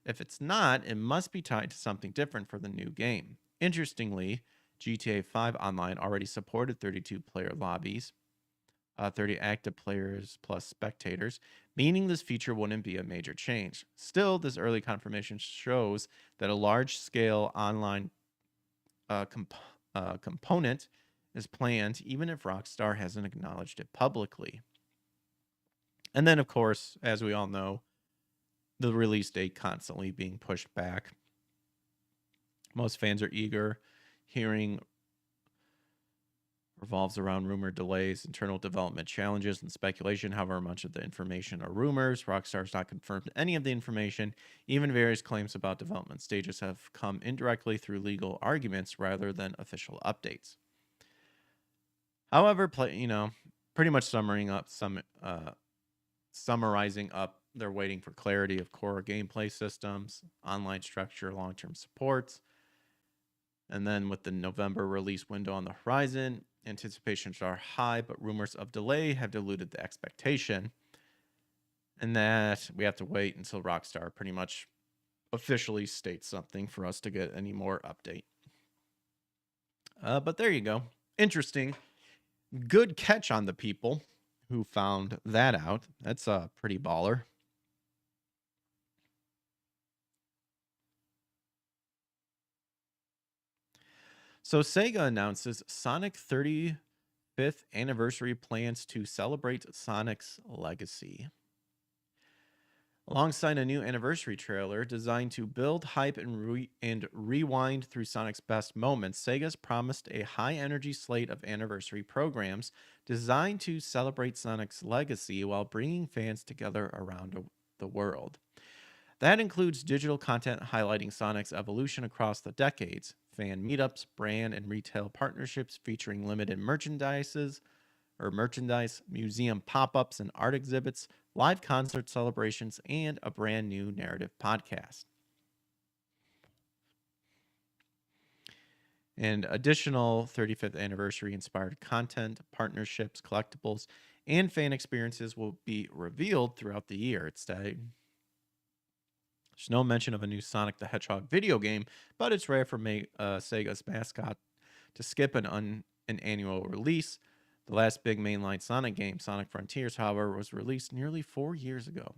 If it's not, it must be tied to something different for the new game. Interestingly, GTA 5 Online already supported 32 player lobbies, 30 active players plus spectators, meaning this feature wouldn't be a major change. Still, this early confirmation shows that a large-scale online component is planned, even if Rockstar hasn't acknowledged it publicly. And then, of course, as we all know, the release date constantly being pushed back. Most fans are eager. Hearing revolves around rumored delays, internal development challenges, and speculation. However, much of the information are rumors. Rockstar has not confirmed any of the information. Even various claims about development stages have come indirectly through legal arguments rather than official updates. However, pretty much summarizing up, they're waiting for clarity of core gameplay systems, online structure, long-term supports. And then with the November release window on the horizon, anticipations are high, but rumors of delay have diluted the expectation. And that we have to wait until Rockstar pretty much officially states something for us to get any more update. But there you go. Interesting. Good catch on the people who found that out. That's pretty baller. So Sega announces Sonic 35th anniversary plans to celebrate Sonic's legacy. Alongside a new anniversary trailer designed to build hype and rewind through Sonic's best moments, Sega's promised a high-energy slate of anniversary programs designed to celebrate Sonic's legacy while bringing fans together around the world. That includes digital content highlighting Sonic's evolution across the decades, fan meetups, brand and retail partnerships featuring limited merchandise, museum pop-ups and art exhibits, live concert celebrations, and a brand new narrative podcast. And additional 35th anniversary inspired content, partnerships, collectibles, and fan experiences will be revealed throughout the year. There's no mention of a new Sonic the Hedgehog video game, but it's rare for Sega's mascot to skip an annual release. The last big mainline Sonic game, Sonic Frontiers, however, was released nearly 4 years ago.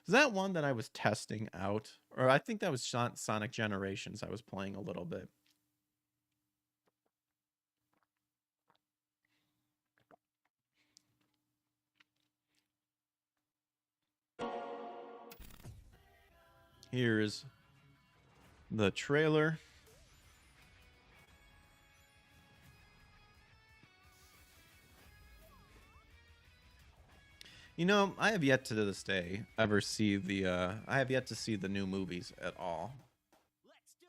Was that one that I was testing out? Or I think that was Sonic Generations I was playing a little bit. Here's the trailer. You know, I have yet to this day ever see I have yet to see the new movies at all. Let's do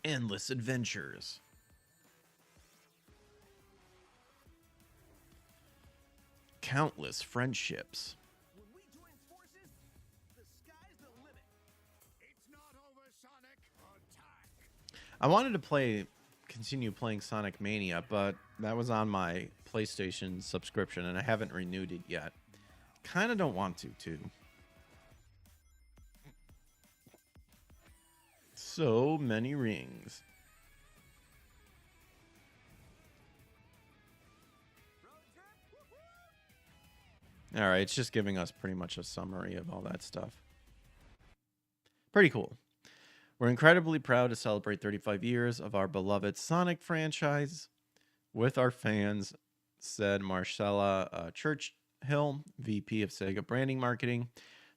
it. Endless adventures. Countless friendships. When we join forces, the sky's the limit. It's not over, Sonic. Attack. I wanted to continue playing Sonic Mania, but that was on my PlayStation subscription and I haven't renewed it yet. Kind of don't want to, too. So many rings. All right, it's just giving us pretty much a summary of all that stuff. Pretty cool. We're incredibly proud to celebrate 35 years of our beloved Sonic franchise with our fans, said Marcella Churchill, VP of Sega Branding Marketing.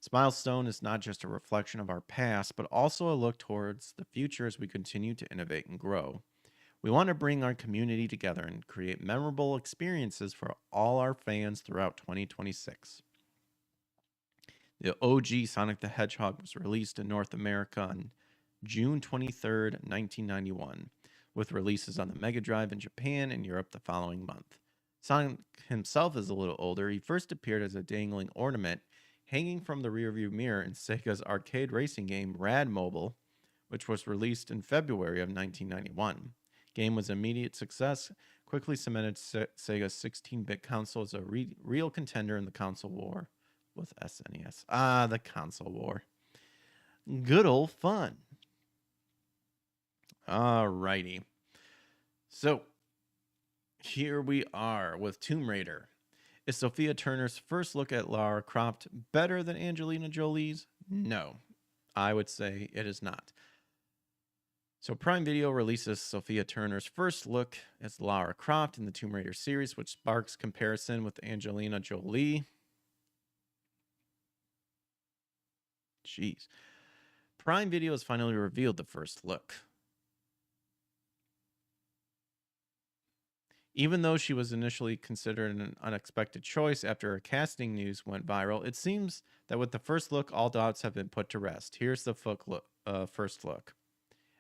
This milestone is not just a reflection of our past, but also a look towards the future as we continue to innovate and grow. We want to bring our community together and create memorable experiences for all our fans throughout 2026. The OG Sonic the Hedgehog was released in North America on June 23rd, 1991. with releases on the Mega Drive in Japan and Europe the following month. Sonic himself is a little older. He first appeared as a dangling ornament hanging from the rearview mirror in Sega's arcade racing game Rad Mobile, which was released in February of 1991. Game was an immediate success, quickly cemented Sega's 16-bit console as a real contender in the console war with SNES. Ah, the console war. Good old fun. Alrighty. So, here we are with Tomb Raider. Is Sophia Turner's first look at Lara Croft better than Angelina Jolie's? No, I would say it is not. So Prime Video releases Sophia Turner's first look as Lara Croft in the Tomb Raider series, which sparks comparison with Angelina Jolie. Jeez. Prime Video has finally revealed the first look. Even though she was initially considered an unexpected choice after her casting news went viral, it seems that with the first look, all doubts have been put to rest. Here's the first look.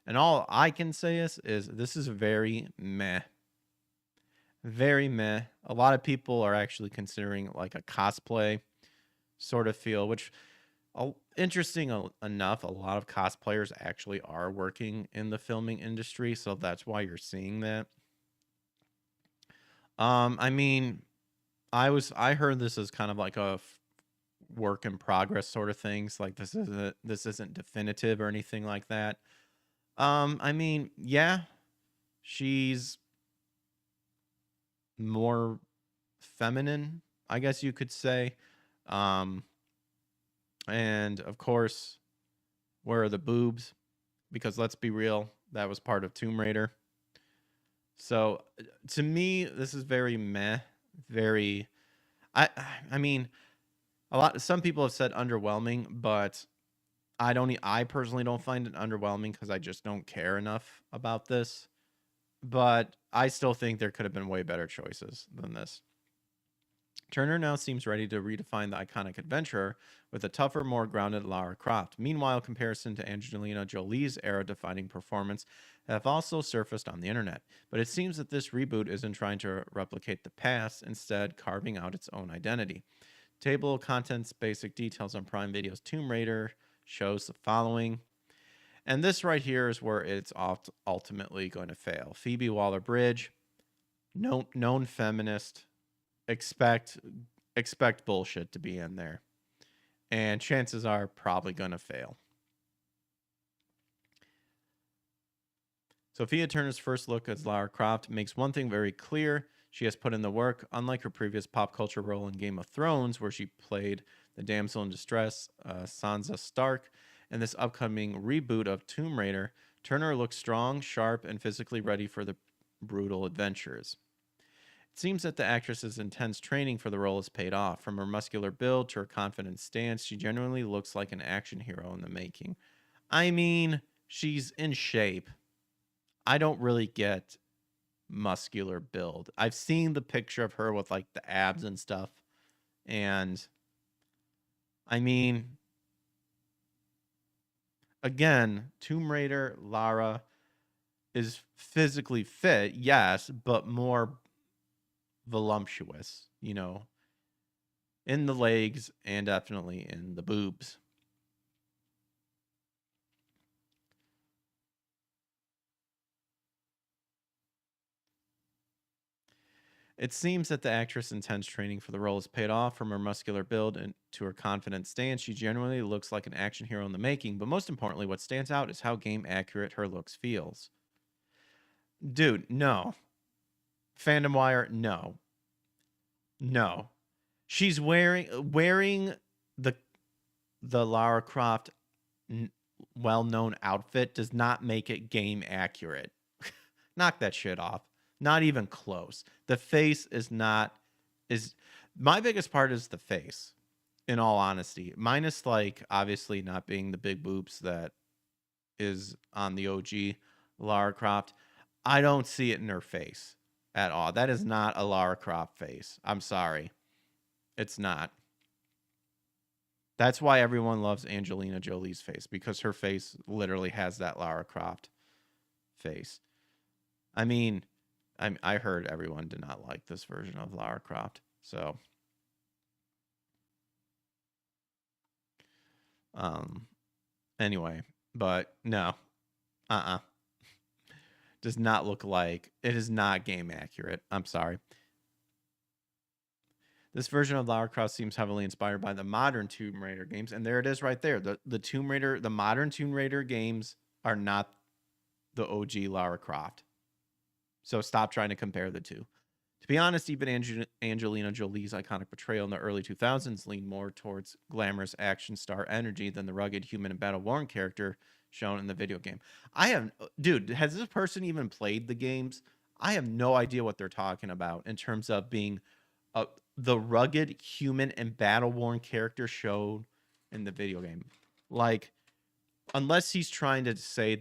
And all I can say is this is very meh. Very meh. A lot of people are actually considering like a cosplay sort of feel, which, interesting enough, a lot of cosplayers actually are working in the filming industry, so that's why you're seeing that. I mean, I heard this is kind of like a work in progress sort of things. Like this isn't definitive or anything like that. I mean, yeah, she's more feminine, I guess you could say. And of course, where are the boobs? Because let's be real, that was part of Tomb Raider. So to me, this is very meh. Very, I mean, some people have said underwhelming, but I personally don't find it underwhelming because I just don't care enough about this. But I still think there could have been way better choices than this. Turner now seems ready to redefine the iconic adventurer with a tougher, more grounded Lara Croft. Meanwhile, comparison to Angelina Jolie's era-defining performance have also surfaced on the internet. But it seems that this reboot isn't trying to replicate the past, instead carving out its own identity. Table of contents, basic details on Prime Video's Tomb Raider shows the following. And this right here is where it's ultimately going to fail. Phoebe Waller-Bridge, known feminist, expect bullshit to be in there. And chances are probably going to fail. Sophia Turner's first look as Lara Croft makes one thing very clear. She has put in the work. Unlike her previous pop culture role in Game of Thrones, where she played the damsel in distress, Sansa Stark, in this upcoming reboot of Tomb Raider, Turner looks strong, sharp, and physically ready for the brutal adventures. It seems that the actress's intense training for the role has paid off. From her muscular build to her confident stance, she genuinely looks like an action hero in the making. I mean, she's in shape. I don't really get muscular build. I've seen the picture of her with like the abs and stuff. And I mean, again, Tomb Raider Lara is physically fit, yes, but more voluptuous, in the legs and definitely in the boobs. It seems that the actress' intense training for the role has paid off. From her muscular build and to her confident stance, she genuinely looks like an action hero in the making, but most importantly, what stands out is how game accurate her looks feels. Dude, no. Fandom Wire, no. No. She's wearing the Lara Croft well-known outfit does not make it game accurate. Knock that shit off. Not even close. The face is my biggest part is the face, in all honesty. Minus like obviously not being the big boobs that is on the OG Lara Croft. I don't see it in her face at all. That is not a Lara Croft face. I'm sorry. It's not. That's why everyone loves Angelina Jolie's face, because her face literally has that Lara Croft face. I mean, I heard everyone did not like this version of Lara Croft. So, anyway, but no, does not look like it is not game accurate. I'm sorry. This version of Lara Croft seems heavily inspired by the modern Tomb Raider games, and there it is right there. The Tomb Raider, the modern Tomb Raider games are not the OG Lara Croft. So stop trying to compare the two. To be honest, even Angelina Jolie's iconic portrayal in the early 2000s leaned more towards glamorous action star energy than the rugged human and battle-worn character shown in the video game. Dude, has this person even played the games? I have no idea what they're talking about in terms of being the rugged human and battle-worn character shown in the video game. Like, unless he's trying to say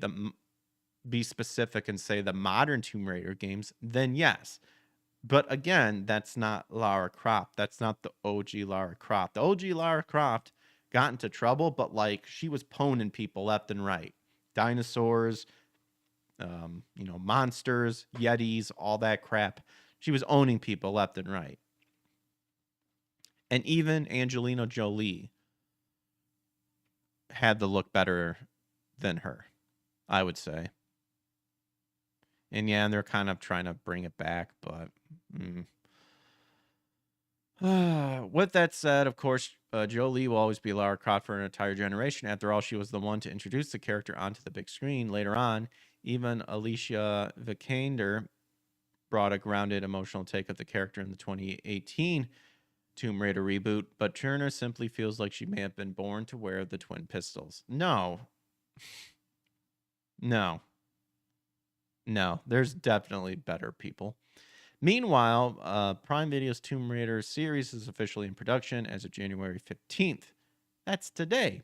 be specific and say the modern Tomb Raider games, then yes. But again, that's not Lara Croft. That's not the OG Lara Croft. The OG Lara Croft got into trouble, but like she was poning people left and right. Dinosaurs, monsters, yetis, all that crap. She was owning people left and right. And even Angelina Jolie had the look better than her, I would say. And yeah, they're kind of trying to bring it back, but with that said, of course, Jolie will always be Lara Croft for an entire generation. After all, she was the one to introduce the character onto the big screen. Later on, even Alicia Vikander brought a grounded, emotional take of the character in the 2018 Tomb Raider reboot, but Turner simply feels like she may have been born to wear the twin pistols. No, there's definitely better people. Meanwhile, Prime Video's Tomb Raider series is officially in production as of January 15th. That's today,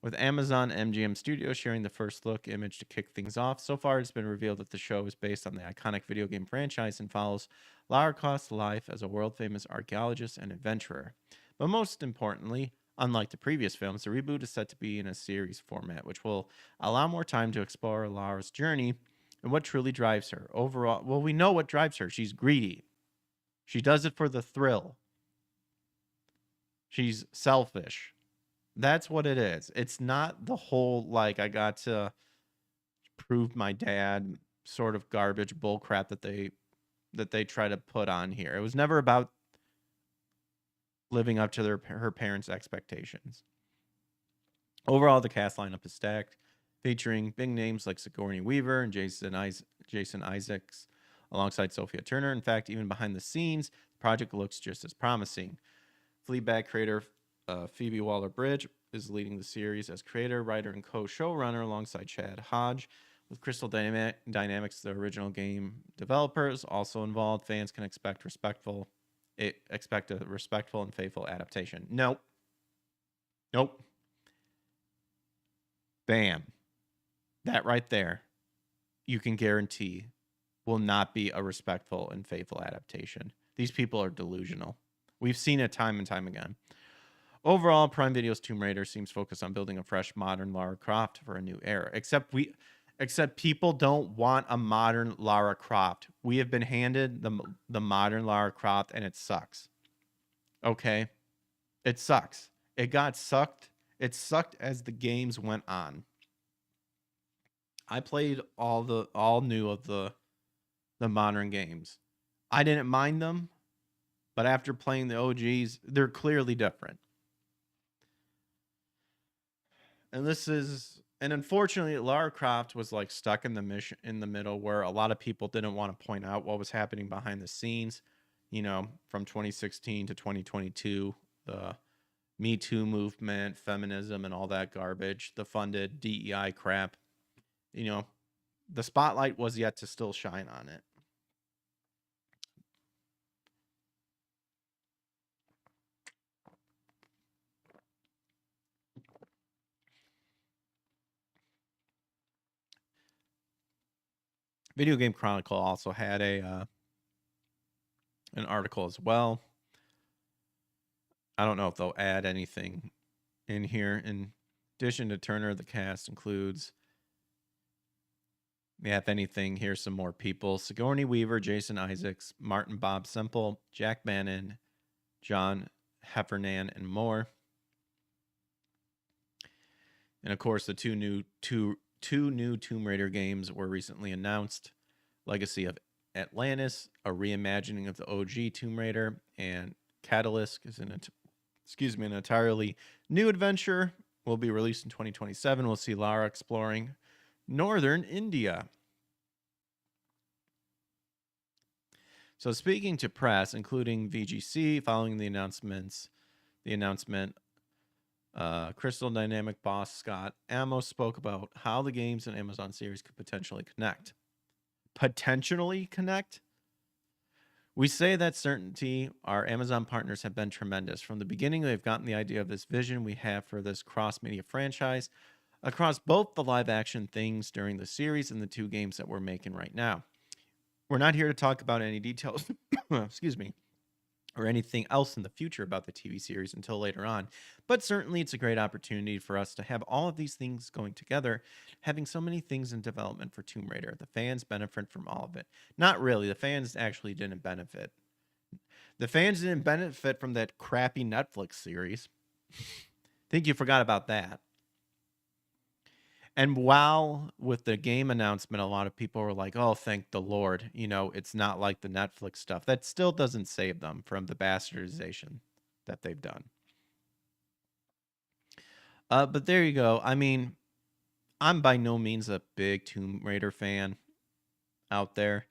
with Amazon MGM Studios sharing the first look image to kick things off. So far, it's been revealed that the show is based on the iconic video game franchise and follows Lara Croft's life as a world-famous archaeologist and adventurer. But most importantly, unlike the previous films, the reboot is set to be in a series format, which will allow more time to explore Lara's journey and what truly drives her. Overall, well, we know what drives her. She's greedy. She does it for the thrill. She's selfish. That's what it is. It's not the whole, like, I got to prove my dad sort of garbage bullcrap that they try to put on here. It was never about living up to her parents' expectations. Overall, the cast lineup is stacked, featuring big names like Sigourney Weaver and Jason Isaacs alongside Sophia Turner. In fact, even behind the scenes, the project looks just as promising. Fleabag creator Phoebe Waller-Bridge is leading the series as creator, writer, and co-showrunner alongside Chad Hodge. With Crystal Dynamics, the original game developers, also involved, fans can expect a respectful and faithful adaptation. Nope. Bam. That right there, you can guarantee, will not be a respectful and faithful adaptation. These people are delusional. We've seen it time and time again. Overall, Prime Video's Tomb Raider seems focused on building a fresh, modern Lara Croft for a new era. Except people don't want a modern Lara Croft. We have been handed the modern Lara Croft, and it sucks. Okay? It sucks. It got sucked. It sucked as the games went on. I played all new of the modern games. I didn't mind them, but after playing the OGs, they're clearly different. And unfortunately, Lara Croft was like stuck in the middle where a lot of people didn't want to point out what was happening behind the scenes. From 2016 to 2022, the Me Too movement, feminism, and all that garbage, the funded DEI crap. The spotlight was yet to still shine on it. Video Game Chronicle also had an article as well. I don't know if they'll add anything in here. In addition to Turner, the cast includes Yeah, if anything, here's some more people. Sigourney Weaver, Jason Isaacs, Martin Bob Semple, Jack Bannon, John Heffernan, and more. And of course, the two new Tomb Raider games were recently announced. Legacy of Atlantis, a reimagining of the OG Tomb Raider, and Catalyst is an entirely new adventure. Will be released in 2027. We'll see Lara exploring northern India. So speaking to press, including VGC, following the announcement, Crystal Dynamic boss Scott Amos spoke about how the games and Amazon series could potentially connect. Potentially connect? We say that certainty. Our Amazon partners have been tremendous. From the beginning, they've gotten the idea of this vision we have for this cross-media franchise across both the live-action things during the series and the two games that we're making right now. We're not here to talk about any details, excuse me, or anything else in the future about the TV series until later on. But certainly it's a great opportunity for us to have all of these things going together, having so many things in development for Tomb Raider. The fans benefit from all of it. Not really. The fans actually didn't benefit. The fans didn't benefit from that crappy Netflix series. Think you forgot about that. And while with the game announcement, a lot of people were like, oh, thank the Lord. You know, it's not like the Netflix stuff. That still doesn't save them from the bastardization that they've done. But there you go. I mean, I'm by no means a big Tomb Raider fan out there.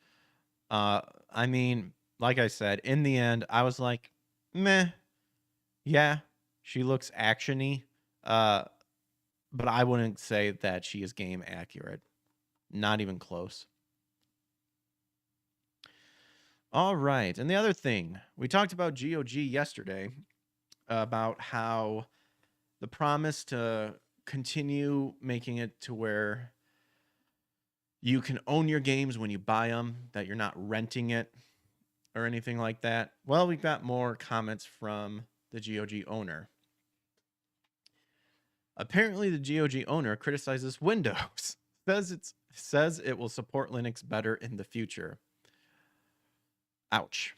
I mean, like I said, in the end, I was like, meh. Yeah, she looks action-y. But I wouldn't say that she is game accurate. Not even close. All right. And the other thing, we talked about G.O.G yesterday, about how the promise to continue making it to where you can own your games when you buy them, that you're not renting it or anything like that. Well, we've got more comments from the G.O.G owner. Apparently, the G.O.G owner criticizes Windows. says it will support Linux better in the future. Ouch.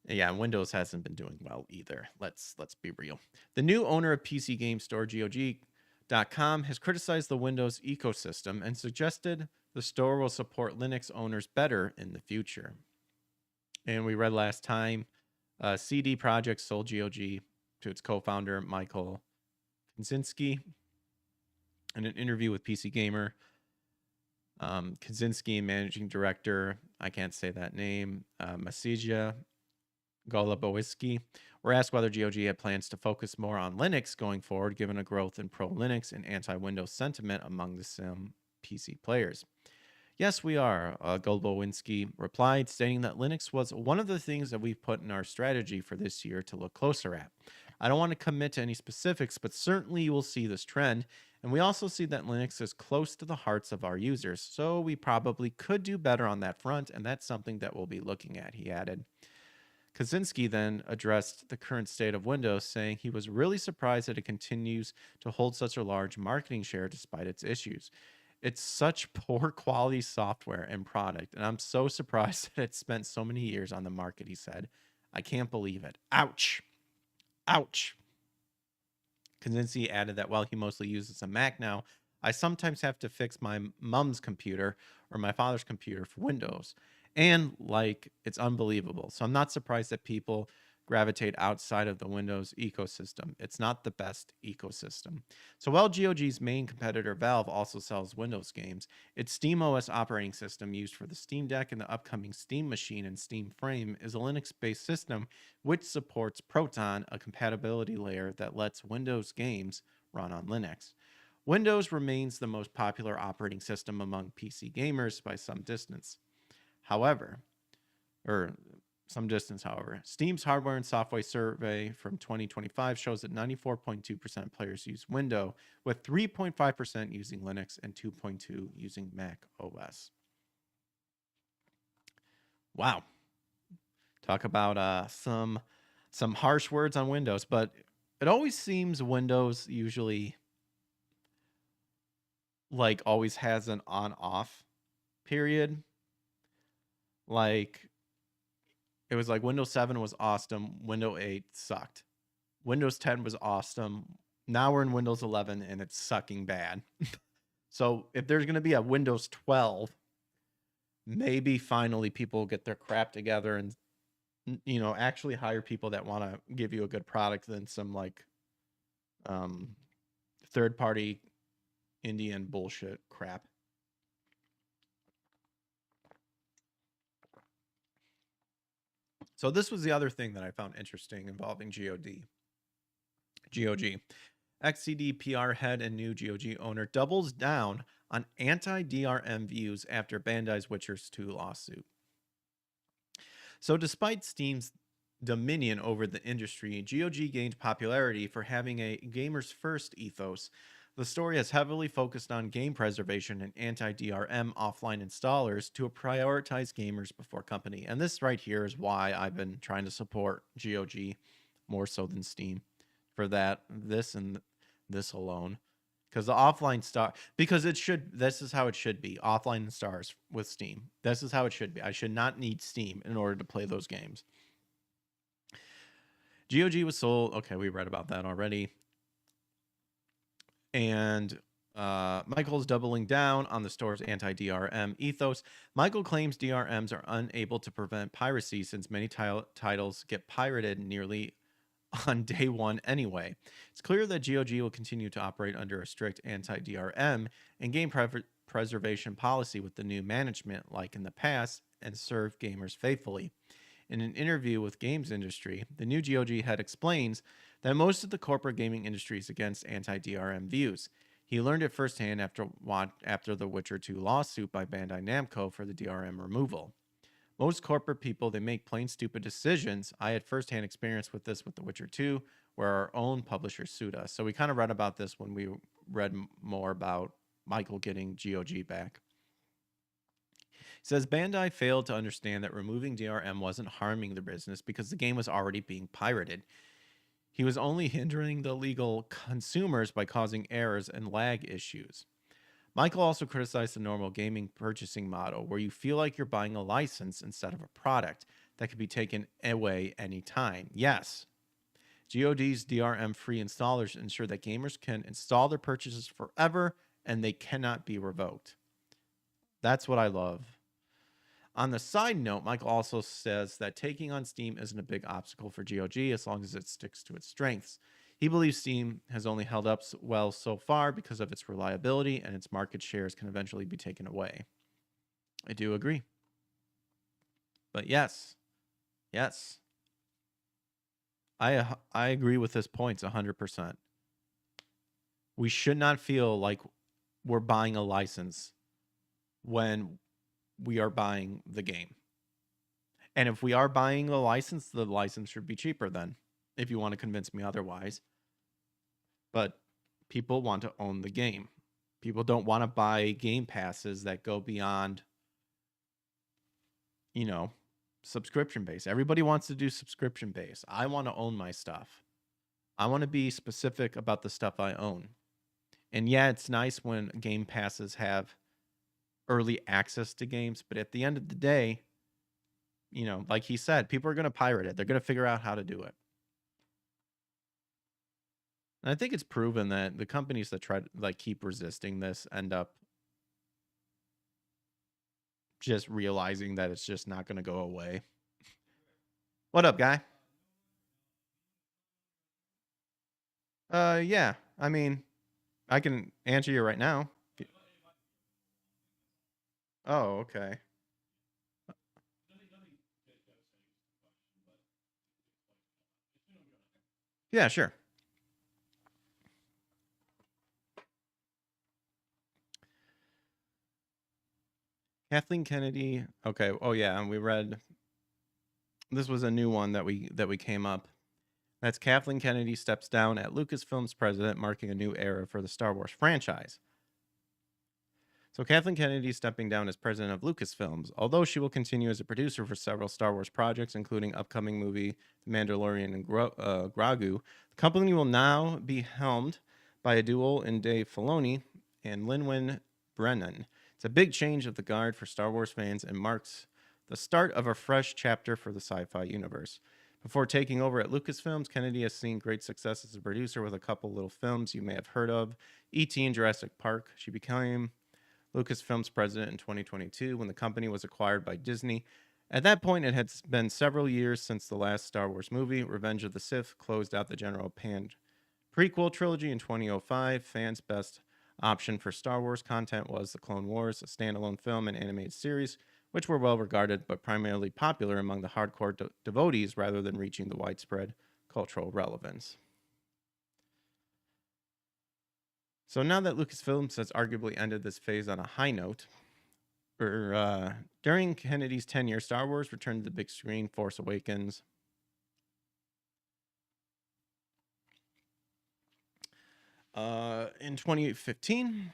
Yeah, Windows hasn't been doing well either. Let's be real. The new owner of PC game store G.O.G.com has criticized the Windows ecosystem and suggested the store will support Linux owners better in the future. And we read last time, CD Projekt sold G.O.G to its co-founder Michael Kaczynski. In an interview with PC Gamer, Kaczynski and managing director, I can't say that name, Masija Golubowiski, were asked whether G.O.G had plans to focus more on Linux going forward, given a growth in pro-Linux and anti-Windows sentiment among the sim PC players. Yes, we are, Golubowinski replied, stating that Linux was one of the things that we've put in our strategy for this year to look closer at. I don't want to commit to any specifics, but certainly you will see this trend. And we also see that Linux is close to the hearts of our users, so we probably could do better on that front, and that's something that we'll be looking at, he added. Kaczynski then addressed the current state of Windows, saying he was really surprised that it continues to hold such a large marketing share despite its issues. It's such poor quality software and product, and I'm so surprised that it spent so many years on the market, he said. I can't believe it. Ouch. Ouch. Kaczynski added that while he mostly uses a Mac now, I sometimes have to fix my mom's computer or my father's computer for Windows. And, it's unbelievable. So I'm not surprised that people gravitate outside of the Windows ecosystem. It's not the best ecosystem. So while G.O.G's main competitor Valve also sells Windows games, its SteamOS operating system used for the Steam Deck and the upcoming Steam Machine and Steam Frame is a Linux-based system which supports Proton, a compatibility layer that lets Windows games run on Linux. Windows remains the most popular operating system among PC gamers by some distance. However, Steam's hardware and software survey from 2025 shows that 94.2% of players use Windows, with 3.5% using Linux and 2.2% using Mac OS. Wow. Talk about some harsh words on Windows, but it always seems Windows usually always has an on-off period, like it was like Windows 7 was awesome, Windows 8 sucked. Windows 10 was awesome. Now we're in Windows 11 and it's sucking bad. So if there's going to be a Windows 12, maybe finally people will get their crap together and, you know, actually hire people that want to give you a good product than some like third party Indian bullshit crap. So this was the other thing that I found interesting involving G.O.G. XCD PR head and new G.O.G owner doubles down on anti-DRM views after Bandai's Witcher 2 lawsuit. So despite Steam's dominion over the industry, G.O.G gained popularity for having a gamer's first ethos. The story has heavily focused on game preservation and anti-DRM offline installers to prioritize gamers before company. And this right here is why I've been trying to support G.O.G more so than Steam for that, this and this alone. Because the offline star, because it should, this is how it should be. Offline stars with Steam. This is how it should be. I should not need Steam in order to play those games. G.O.G was sold. Okay, we read about that already. And Michael's doubling down on the store's anti-DRM ethos. Michael claims DRMs are unable to prevent piracy since many titles get pirated nearly on day one anyway. It's clear that G.O.G will continue to operate under a strict anti-DRM and game preservation policy with the new management like in the past and serve gamers faithfully. In an interview with Games Industry, the new G.O.G head explains that most of the corporate gaming industry is against anti-DRM views. He learned it firsthand after the Witcher 2 lawsuit by Bandai Namco for the DRM removal. Most corporate people, they make plain stupid decisions. I had firsthand experience with this with The Witcher 2, where our own publisher sued us. So we kind of read about this when we read more about Michael getting G.O.G back. He says Bandai failed to understand that removing DRM wasn't harming the business because the game was already being pirated. He was only hindering the legal consumers by causing errors and lag issues. Michael also criticized the normal gaming purchasing model, where you feel like you're buying a license instead of a product that can be taken away anytime. Yes, G.O.G's DRM-free installers ensure that gamers can install their purchases forever and they cannot be revoked. That's what I love. On the side note, Michael also says that taking on Steam isn't a big obstacle for G.O.G as long as it sticks to its strengths. He believes Steam has only held up well so far because of its reliability, and its market shares can eventually be taken away. I do agree. But yes, I agree with his points 100%. We should not feel like we're buying a license when we are buying the game. And if we are buying the license should be cheaper then, if you want to convince me otherwise. But people want to own the game. People don't want to buy game passes that go beyond, you know, subscription base. Everybody wants to do subscription base. I want to own my stuff. I want to be specific about the stuff I own. And yeah, it's nice when game passes have early access to games, but at the end of the day, you know, like he said, people are going to pirate it. They're going to figure out how to do it. And I think it's proven that the companies that try to like keep resisting this end up just realizing that it's just not going to go away. What up, guy? Yeah. I mean, I can answer you right now. Oh, okay. Yeah, sure. Kathleen Kennedy. Okay. Oh yeah, and we read. This was a new one that we came up. That's Kathleen Kennedy steps down at Lucasfilm's president, marking a new era for the Star Wars franchise. So Kathleen Kennedy is stepping down as president of Lucasfilms, although she will continue as a producer for several Star Wars projects, including upcoming movie The Mandalorian and Grogu. The company will now be helmed by a duo in Dave Filoni and Lin-Wen Brennan. It's a big change of the guard for Star Wars fans and marks the start of a fresh chapter for the sci-fi universe. Before taking over at Lucasfilms, Kennedy has seen great success as a producer with a couple little films you may have heard of, E.T. and Jurassic Park. She became Lucasfilm's president in 2022 when the company was acquired by Disney. At that point, it had been several years since the last Star Wars movie. Revenge of the Sith closed out the general panned prequel trilogy in 2005. Fans' best option for Star Wars content was The Clone Wars, a standalone film and animated series, which were well regarded but primarily popular among the hardcore devotees rather than reaching the widespread cultural relevance. So now that Lucasfilms has arguably ended this phase on a high note, during Kennedy's tenure, Star Wars returned to the big screen, Force Awakens. In 2015,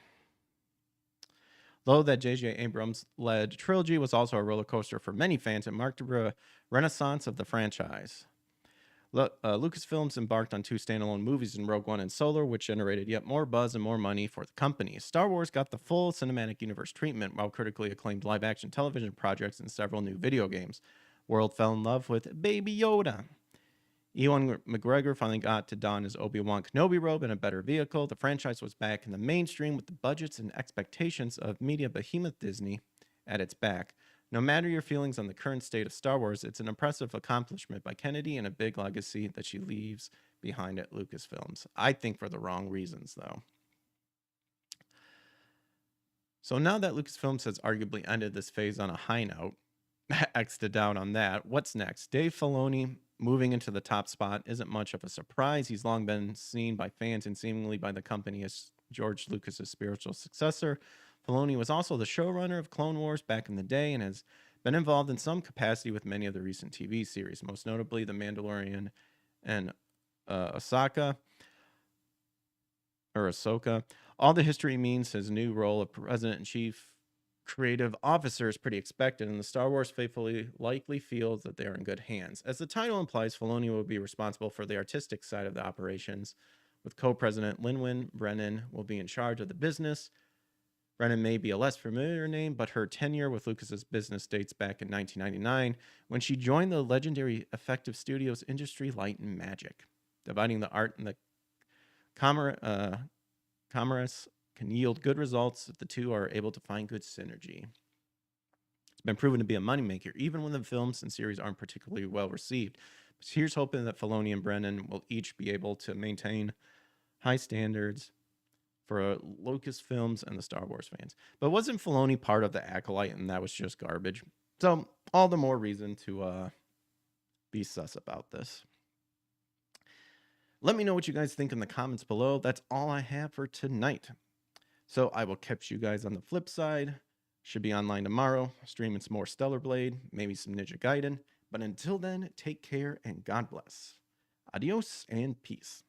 though that J.J. Abrams-led trilogy was also a roller coaster for many fans, it marked a renaissance of the franchise. Lucasfilms embarked on 2 standalone movies in Rogue One and Solo, which generated yet more buzz and more money for the company. Star Wars got the full cinematic universe treatment, while critically acclaimed live-action television projects and several new video games. World fell in love with Baby Yoda. Ewan McGregor finally got to don his Obi-Wan Kenobi robe in a better vehicle. The franchise was back in the mainstream with the budgets and expectations of media behemoth Disney at its back. No matter your feelings on the current state of Star Wars, it's an impressive accomplishment by Kennedy and a big legacy that she leaves behind at Lucasfilms. I think for the wrong reasons, though. So now that Lucasfilms has arguably ended this phase on a high note, X to down on that, what's next? Dave Filoni moving into the top spot isn't much of a surprise. He's long been seen by fans and seemingly by the company as George Lucas's spiritual successor. Filoni was also the showrunner of Clone Wars back in the day and has been involved in some capacity with many of the recent TV series, most notably The Mandalorian and Ahsoka. All the history means his new role of president and chief creative officer is pretty expected, and the Star Wars faithfully likely feels that they are in good hands. As the title implies, Filoni will be responsible for the artistic side of the operations, with co-president Lin-Wen Brennan will be in charge of the business. Brennan may be a less familiar name, but her tenure with Lucas's business dates back in 1999 when she joined the legendary effective studios industry Light and Magic. Dividing the art and the commerce can yield good results if the two are able to find good synergy. It's been proven to be a moneymaker, even when the films and series aren't particularly well received. But here's hoping that Filoni and Brennan will each be able to maintain high standards for Lucasfilms and the Star Wars fans. But wasn't Filoni part of the Acolyte and that was just garbage? So all the more reason to be sus about this. Let me know what you guys think in the comments below. That's all I have for tonight. So I will catch you guys on the flip side. Should be online tomorrow, streaming some more Stellar Blade, maybe some Ninja Gaiden. But until then, take care and God bless. Adios and peace.